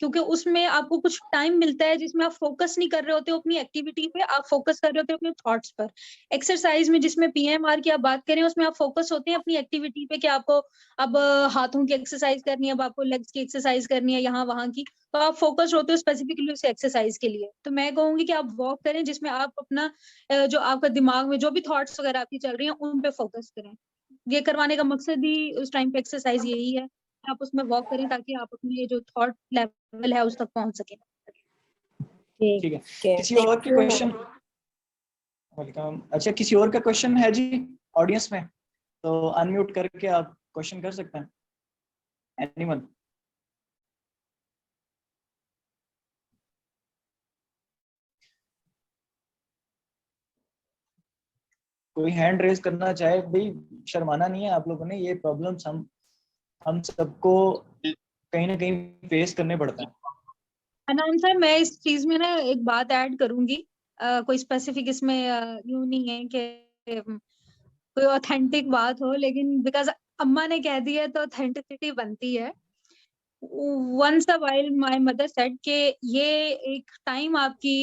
क्योंकि उसमें आपको कुछ टाइम मिलता है जिसमें आप फोकस नहीं कर रहे होते हो अपनी एक्टिविटी पे, आप फोकस कर रहे होते हो अपने थॉट्स पर। एक्सरसाइज में जिसमें पीएमआर की आप बात करें, उसमें आप फोकस होते हैं अपनी एक्टिविटी पे कि आपको अब हाथों की एक्सरसाइज करनी है, अब आपको लेग्स की एक्सरसाइज करनी है, यहाँ वहां की, तो आप फोकस होते हो स्पेसिफिकली उस एक्सरसाइज के लिए। तो मैं कहूंगी कि आप वॉक करें जिसमें आप अपना जो आपका दिमाग में जो भी थॉट्स वगैरह आपकी चल रही हैं उन पे फोकस करें। ये करवाने का मकसद ही उस टाइम पे एक्सरसाइज यही है, आप उसमें वॉक करें ताकि आप अपने जो थॉट लेवल है उस तक पहुंच सके। ठीक है, किसी और के क्वेश्चन? वेलकम। अच्छा, किसी और का क्वेश्चन है जी ऑडियंस में? तो अनम्यूट करके आप क्वेश्चन कर सकते हैं, एनीवन। कोई हैंड रेज करना चाहे भाई, शर्माना नहीं है आप लोगों ने, ये प्रॉब्लम्स हम सबको कहीं ना कहीं फेस करने पड़ता है। अनान सर, मैं इस चीज में ना एक बात ऐड करूंगी, कोई स्पेसिफिक इसमें यूं नहीं है कि कोई ऑथेंटिक बात हो, लेकिन बिकॉज अम्मा ने कह दिया है तो ऑथेंटिसिटी बनती है। Once a while my mother said कि ये एक टाइम आपकी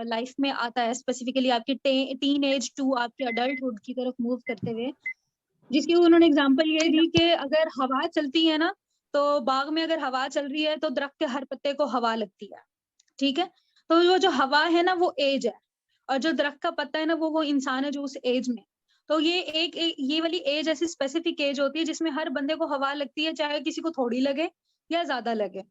लाइफ में आता है, स्पेसिफिकली आपकी टीन एज टू आपके अडल्टहुड की तरफ मूव करते हुए, जिसकी उन्होंने एग्जांपल ये दी कि अगर हवा चलती है ना, तो बाग में अगर हवा चल रही है तो दरख्त के हर पत्ते को हवा लगती है, ठीक है। तो वो जो हवा है ना वो एज है, और जो दरख्त का पत्ता है ना वो इंसान है जो उस एज में। तो ये ये वाली एज ऐसी स्पेसिफिक एज होती है जिसमें हर बंदे को हवा लगती है, चाहे किसी को थोड़ी लगे या ज्यादा लगे।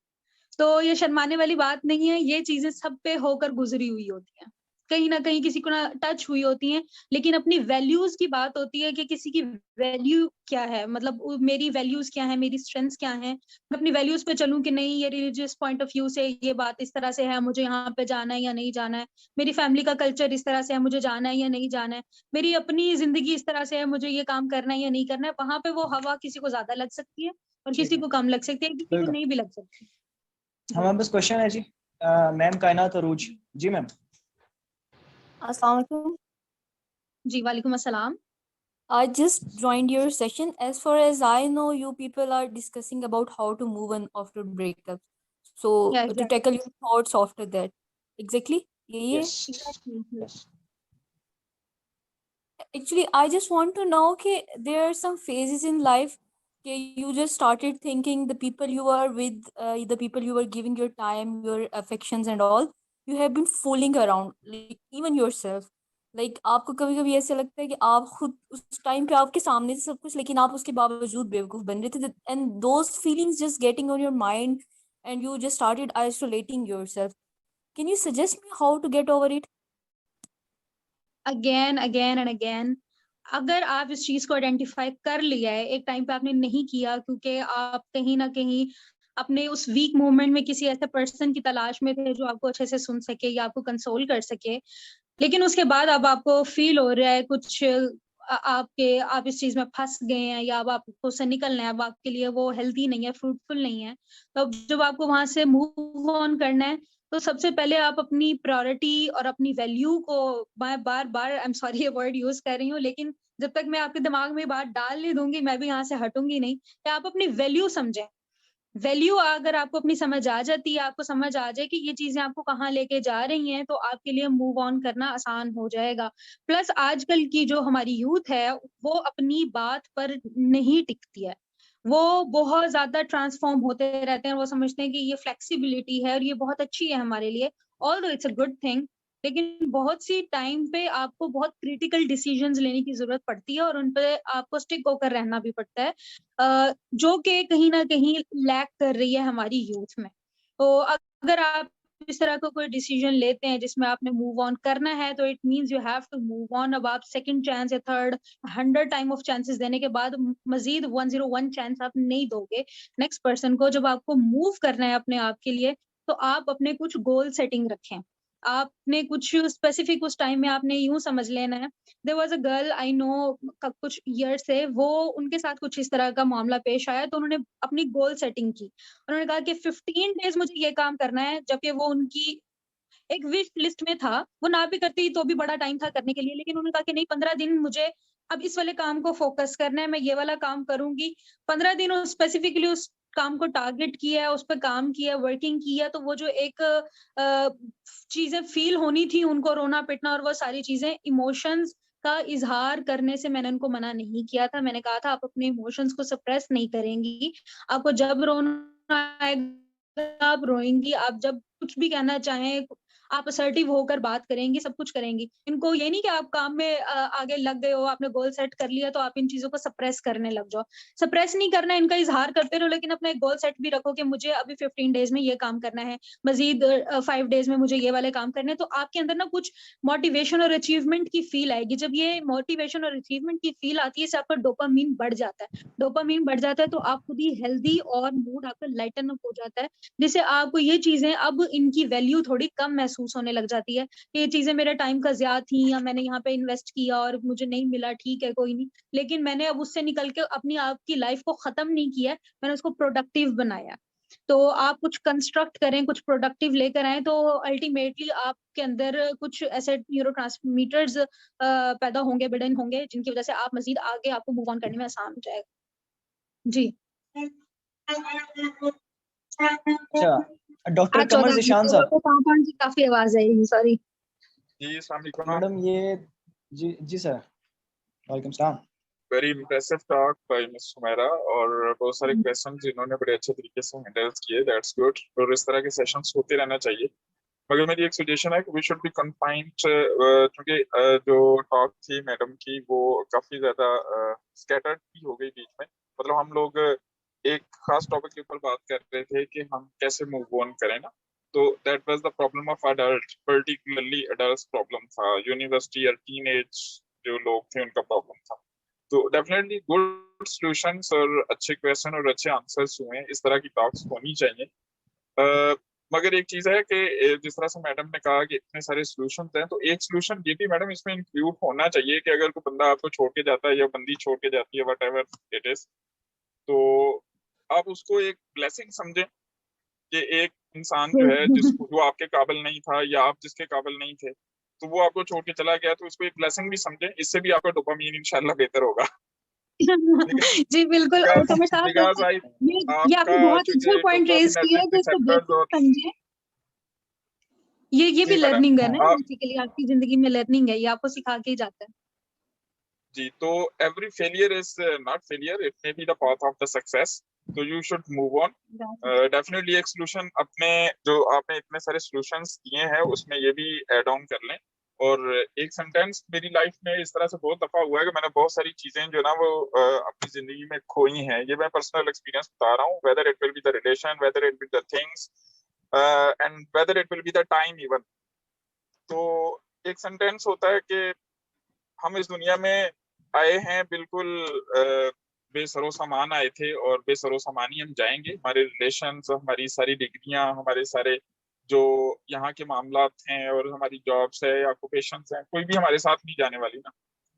तो ये शर्माने वाली बात नहीं है, ये चीजें सब पे होकर गुजरी हुई होती हैं, कहीं ना कहीं किसी को ना टच हुई होती हैं। लेकिन अपनी वैल्यूज की बात होती है कि किसी की वैल्यू क्या है, मतलब मेरी वैल्यूज क्या है, मेरी स्ट्रेंथ्स क्या है, मैं अपनी वैल्यूज पे चलूं कि नहीं, ये रिलीजियस पॉइंट ऑफ व्यू से ये बात इस तरह से है, मुझे यहाँ पे जाना है या नहीं जाना है, मेरी फैमिली का कल्चर इस तरह से है, मुझे जाना है या नहीं जाना है, मेरी अपनी जिंदगी इस तरह से है, मुझे ये काम करना है या नहीं करना है। वहां पे वो हवा किसी को ज्यादा लग सकती है और किसी को कम लग सकती है, किसी को बिल्कुल। नहीं भी लग सकती। हमारे पास क्वेश्चन है जी, मैम कायनात अरूज जी। मैम अस्सलाम वालेकुम। जी वालेकुम अस्सलाम। I just joined your session. As far as I know, you people are discussing about how to move on after breakup. So Yeah, to exactly. tackle your thoughts after that. Exactly. Yeah. Yes Exactly. Yes. Actually, I just want to know that there are some phases in life that you just started thinking the people you are with, the people you are giving your time, your affections and all, you have been fooling around, like even yourself. Like आपको कभी कभी ऐसा लगता है कि आप खुद उस टाइम पे आपके सामने से सब कुछ, लेकिन आप उसके बावजूद बेवकूफ बन रहे थे, and those feelings just getting on your mind and you just started isolating yourself. Can you suggest me how to get over it? Again again and again, अगर आप इस चीज को आइडेंटिफाई कर लिया है, एक टाइम पे आपने नहीं किया क्योंकि आप कहीं ना कहीं अपने उस वीक मोमेंट में किसी ऐसे पर्सन की तलाश में थे जो आपको अच्छे से सुन सके या आपको कंसोल कर सके, लेकिन उसके बाद अब आपको फील हो रहा है कुछ आप इस चीज में फंस गए हैं या अब आपको उससे निकलना है, अब आपके लिए वो हेल्दी नहीं है, फ्रूटफुल नहीं है, तो अब जब आपको वहां से मूव ऑन करना है, तो सबसे पहले आप अपनी प्रायोरिटी और अपनी वैल्यू को, मैं बार बार आई एम सॉरी ये वर्ड यूज कर रही हूँ, लेकिन जब तक मैं आपके दिमाग में बात डाल नहीं दूंगी मैं भी यहाँ से हटूंगी नहीं, कि आप अपनी वैल्यू समझें। वैल्यू अगर आपको अपनी समझ आ जाती है, आपको समझ आ जाए कि ये चीजें आपको कहाँ लेके जा रही हैं, तो आपके लिए मूव ऑन करना आसान हो जाएगा। प्लस आजकल की जो हमारी यूथ है वो अपनी बात पर नहीं टिकती है, वो बहुत ज्यादा ट्रांसफॉर्म होते रहते हैं, वो समझते हैं कि ये फ्लेक्सिबिलिटी है और ये बहुत अच्छी है हमारे लिए, although it's a good thing, लेकिन बहुत सी टाइम पे आपको बहुत क्रिटिकल डिसीजंस लेने की जरूरत पड़ती है और उन पे आपको स्टिक होकर रहना भी पड़ता है, जो कि कहीं ना कहीं लैक कर रही है हमारी यूथ में। तो अगर आप इस तरह का कोई डिसीजन लेते हैं जिसमें आपने मूव ऑन करना है, तो it means you have to move on. अब आप सेकंड चांस या थर्ड 100 टाइम ऑफ चांसेस देने के बाद मजीद 101 चांस आप नहीं दोगे नेक्स्ट पर्सन को। जब आपको मूव करना है अपने आप के लिए, तो आप अपने कुछ गोल सेटिंग रखें, आपने कुछ स्पेसिफिक उस टाइम में आपने यूं समझ लेना है। There was a girl I know कुछ ईयर से, वो उनके साथ कुछ इस तरह का मामला पेश आया, तो उन्होंने अपनी गोल सेटिंग की, उन्होंने कहा कि 15 डेज मुझे ये काम करना है, जबकि वो उनकी एक विश लिस्ट में था, वो ना भी करती तो भी बड़ा टाइम था करने के लिए, लेकिन उन्होंने कहा कि नहीं 15 दिन मुझे अब इस वाले काम को फोकस करना है, मैं ये वाला काम करूंगी। 15 दिन स्पेसिफिकली उस काम को टारगेट किया है, उस पर काम किया, वर्किंग किया, तो वो जो एक चीजें फील होनी थी उनको, रोना पिटना और वो सारी चीजें, इमोशंस का इजहार करने से मैंने उनको मना नहीं किया था। मैंने कहा था आप अपने इमोशंस को सप्रेस नहीं करेंगी, आपको जब रोना आएगा आप रोएंगी, आप जब कुछ भी कहना चाहें आप असर्टिव होकर बात करेंगी, सब कुछ करेंगी। इनको ये नहीं कि आप काम में आगे लग गए हो, आपने गोल सेट कर लिया तो आप इन चीजों को सप्रेस करने लग जाओ। सप्रेस नहीं करना, इनका इजहार करते रहो, लेकिन अपना एक गोल सेट भी रखो कि मुझे अभी 15 डेज में ये काम करना है, मजीद 5 डेज में मुझे ये वाले काम करने हैं। तो आपके अंदर ना कुछ मोटिवेशन और अचीवमेंट की फील आएगी। जब ये मोटिवेशन और अचीवमेंट की फील आती है, इससे आपका डोपामीन बढ़ जाता है। डोपामीन बढ़ जाता है तो आप खुद ही हेल्दी और मूड आपका लाइटन अप हो जाता है, जिससे आपको ये चीजें अब इनकी वैल्यू थोड़ी कम महसूस होने लग जाती है कि ये चीजें मेरे टाइम का ज़्यादा थी, या मैंने यहाँ पे इन्वेस्ट किया और मुझे नहीं मिला, ठीक है कोई नहीं, लेकिन मैंने अब उससे निकल के अपनी आपकी लाइफ को खत्म नहीं किया, मैंने उसको प्रोडक्टिव बनाया। तो आप कुछ कंस्ट्रक्ट करें, कुछ प्रोडक्टिव लेकर आए, तो अल्टीमेटली आपके अंदर कुछ ऐसे न्यूरोट्रांसमीटर्स पैदा होंगे, बिल्डन होंगे, जिनकी वजह से आप मजीद आगे आपको मूव ऑन करने में आसान हो जाएगा। जी। अच्छा, डॉक्टर कमर ज़िशान साहब। कौन सी काफी आवाज है, सॉरी। जी, अस्सलाम वालेकुम मैडम ये जी सर, वालेकुम सलाम। Very impressive talk by miss Sumera, और बहुत सारे क्वेश्चंस इन्होंने बड़े अच्छे तरीके से हैंडल किए, दैट्स गुड। और इस तरह के सेशंस होते रहना चाहिए। मगर मेरी एक सजेशन है कि वी शुड बी कन्फाइंड, क्योंकि जो टॉक थी मैडम की वो काफी ज्यादा स्कैटर्ड भी हो गई बीच में। मतलब हम लोग एक खास टॉपिक के ऊपर बात कर रहे थे कि हम कैसे मूव ऑन करें ना, तो that was the problem of adult, particularly adult problem था, यूनिवर्सिटी और टीनेज जो लोग थे उनका प्रॉब्लम था। तो डेफिनेटली गुड सॉल्यूशंस और अच्छे क्वेश्चन और अच्छे आंसर्स हुए, इस तरह की टॉक्स होनी चाहिए। मगर एक चीज है कि जिस तरह से मैडम ने कहा कि इतने सारे सॉल्यूशंस हैं, तो एक सॉल्यूशन ये भी मैडम इसमें इंक्लूड होना चाहिए कि अगर कोई बंदा आपको छोड़ के जाता है या बंदी छोड़ के जाती है, व्हाटएवर इट इज, तो आप उसको एक ब्लेसिंग समझें कि एक इंसान जो है जिसको जो आपके काबिल नहीं था या आप जिसके काबिल नहीं थे, तो वो आपको छोड़ के चला गया, तो इसको एक ब्लेसिंग भी समझें। इससे भी आपका डोपामीन इंशाल्लाह बेहतर होगा। जी बिल्कुल। और कमर साहब, ये आपने बहुत अच्छा पॉइंट रेज किया है, तो इसको बिल्कुल समझे। ये भी लर्निंग है ना, बेसिकली आपकी जिंदगी में लर्निंग है, ये आपको सिखा के ही जाता है। जी, तो every failure is not failure, it may be the path of the success, so you should move on. Definitely एक सॉल्यूशन अपने, जो आपने इतने सारे सॉल्यूशंस दिए हैं उसमें ये भी ऐड ऑन कर लें। और एक सेंटेंस मेरी लाइफ में इस तरह से बहुत दफा हुआ है कि मैंने बहुत सारी चीजें जो ना वो अपनी जिंदगी में खोई हैं। ये मैं पर्सनल एक्सपीरियंस बता रहा हूँ, whether it will be the relation, whether it will be the things, and whether it will be the time even. तो एक सेंटेंस होता है कि हम इस दुनिया में आए हैं बिल्कुल बेसरो सामान आए थे और बेसरो सामान ही हम जाएंगे। हमारे रिलेशंस, हमारी सारी डिग्रियां, हमारे सारे जो यहाँ के मामलात हैं और हमारी जॉब्स है या ऑक्यूपेशंस हैं, कोई भी हमारे साथ नहीं जाने वाली ना,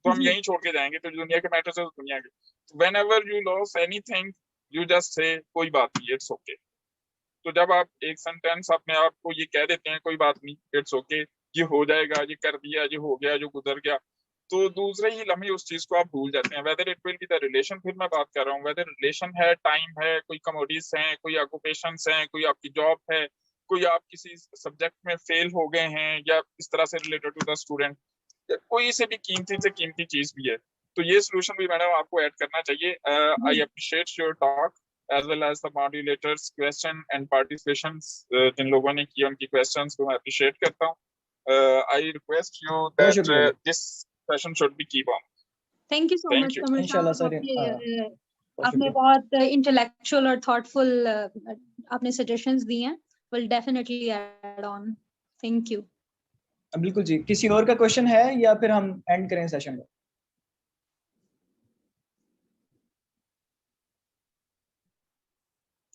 तो हम यहीं छोड़ के जाएंगे। तो जो दुनिया के मैटर्स है दुनिया के, whenever you loss anything you just say कोई बात नहीं, इट्स ओके। तो जब आप एक सेंटेंस अपने आप को ये कह देते हैं कोई बात नहीं, इट्स ओके, ये हो जाएगा, ये कर दिया, ये हो गया, जो गुजर गया, तो दूसरे ही लम्हे उस चीज को आप भूल जाते हैं। Whether it will be the relation, फिर मैं बात कर रहा हूँ, वेदर रिलेशन है, टाइम है, कोई कमोडिटीज हैं, कोई ऑक्यूपेशंस हैं, कोई आपकी जॉब है, कोई आप किसी सब्जेक्ट में फेल हो गए हैं या इस तरह से रिलेटेड टू द स्टूडेंट, कोई से भी कीमती चीज भी है, तो ये सोल्यूशन भी मैडम आपको ऐड करना चाहिए। I appreciate your talk as well as the modulators question and participations, जिन लोगों ने किए उनकी questions को मैं appreciate करता हूँ। I request you that this session should be keep on. Thank you so much, Kamal. इंशाल्लाह सर, आपने बहुत इंटेलेक्चुअल और थॉटफुल आपने सजेशंस दिए हैं, will definitely add on. Thank you. बिल्कुल जी। किसी और का क्वेश्चन है या फिर हम एंड करें सेशन को?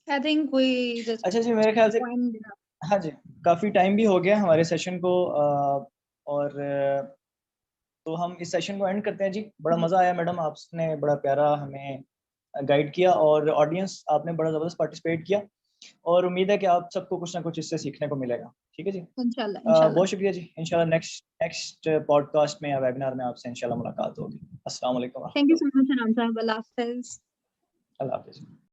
I think we just अच्छा जी, मेरे ख्याल से हाँ जी, काफ़ी टाइम भी हो गया हमारे सेशन को, और तो हम इस सेशन को एंड करते हैं जी। बड़ा मज़ा आया मैडम, आपने बड़ा प्यारा हमें गाइड किया और ऑडियंस आपने बड़ा ज़बरदस्त पार्टिसिपेट किया, और उम्मीद है कि आप सबको कुछ ना कुछ इससे सीखने को मिलेगा। ठीक है जी, इंशाल्लाह। बहुत शुक्रिया जी। इंशाल्लाह नेक्स्ट पॉडकास्ट में या वेबिनार में आपसे इंशाल्लाह मुलाकात होगी। अस्सलाम वालेकुम। थैंक यू सो मच अनाम साहब। अल्लाह हाफिज़। अल्लाह हाफिज़।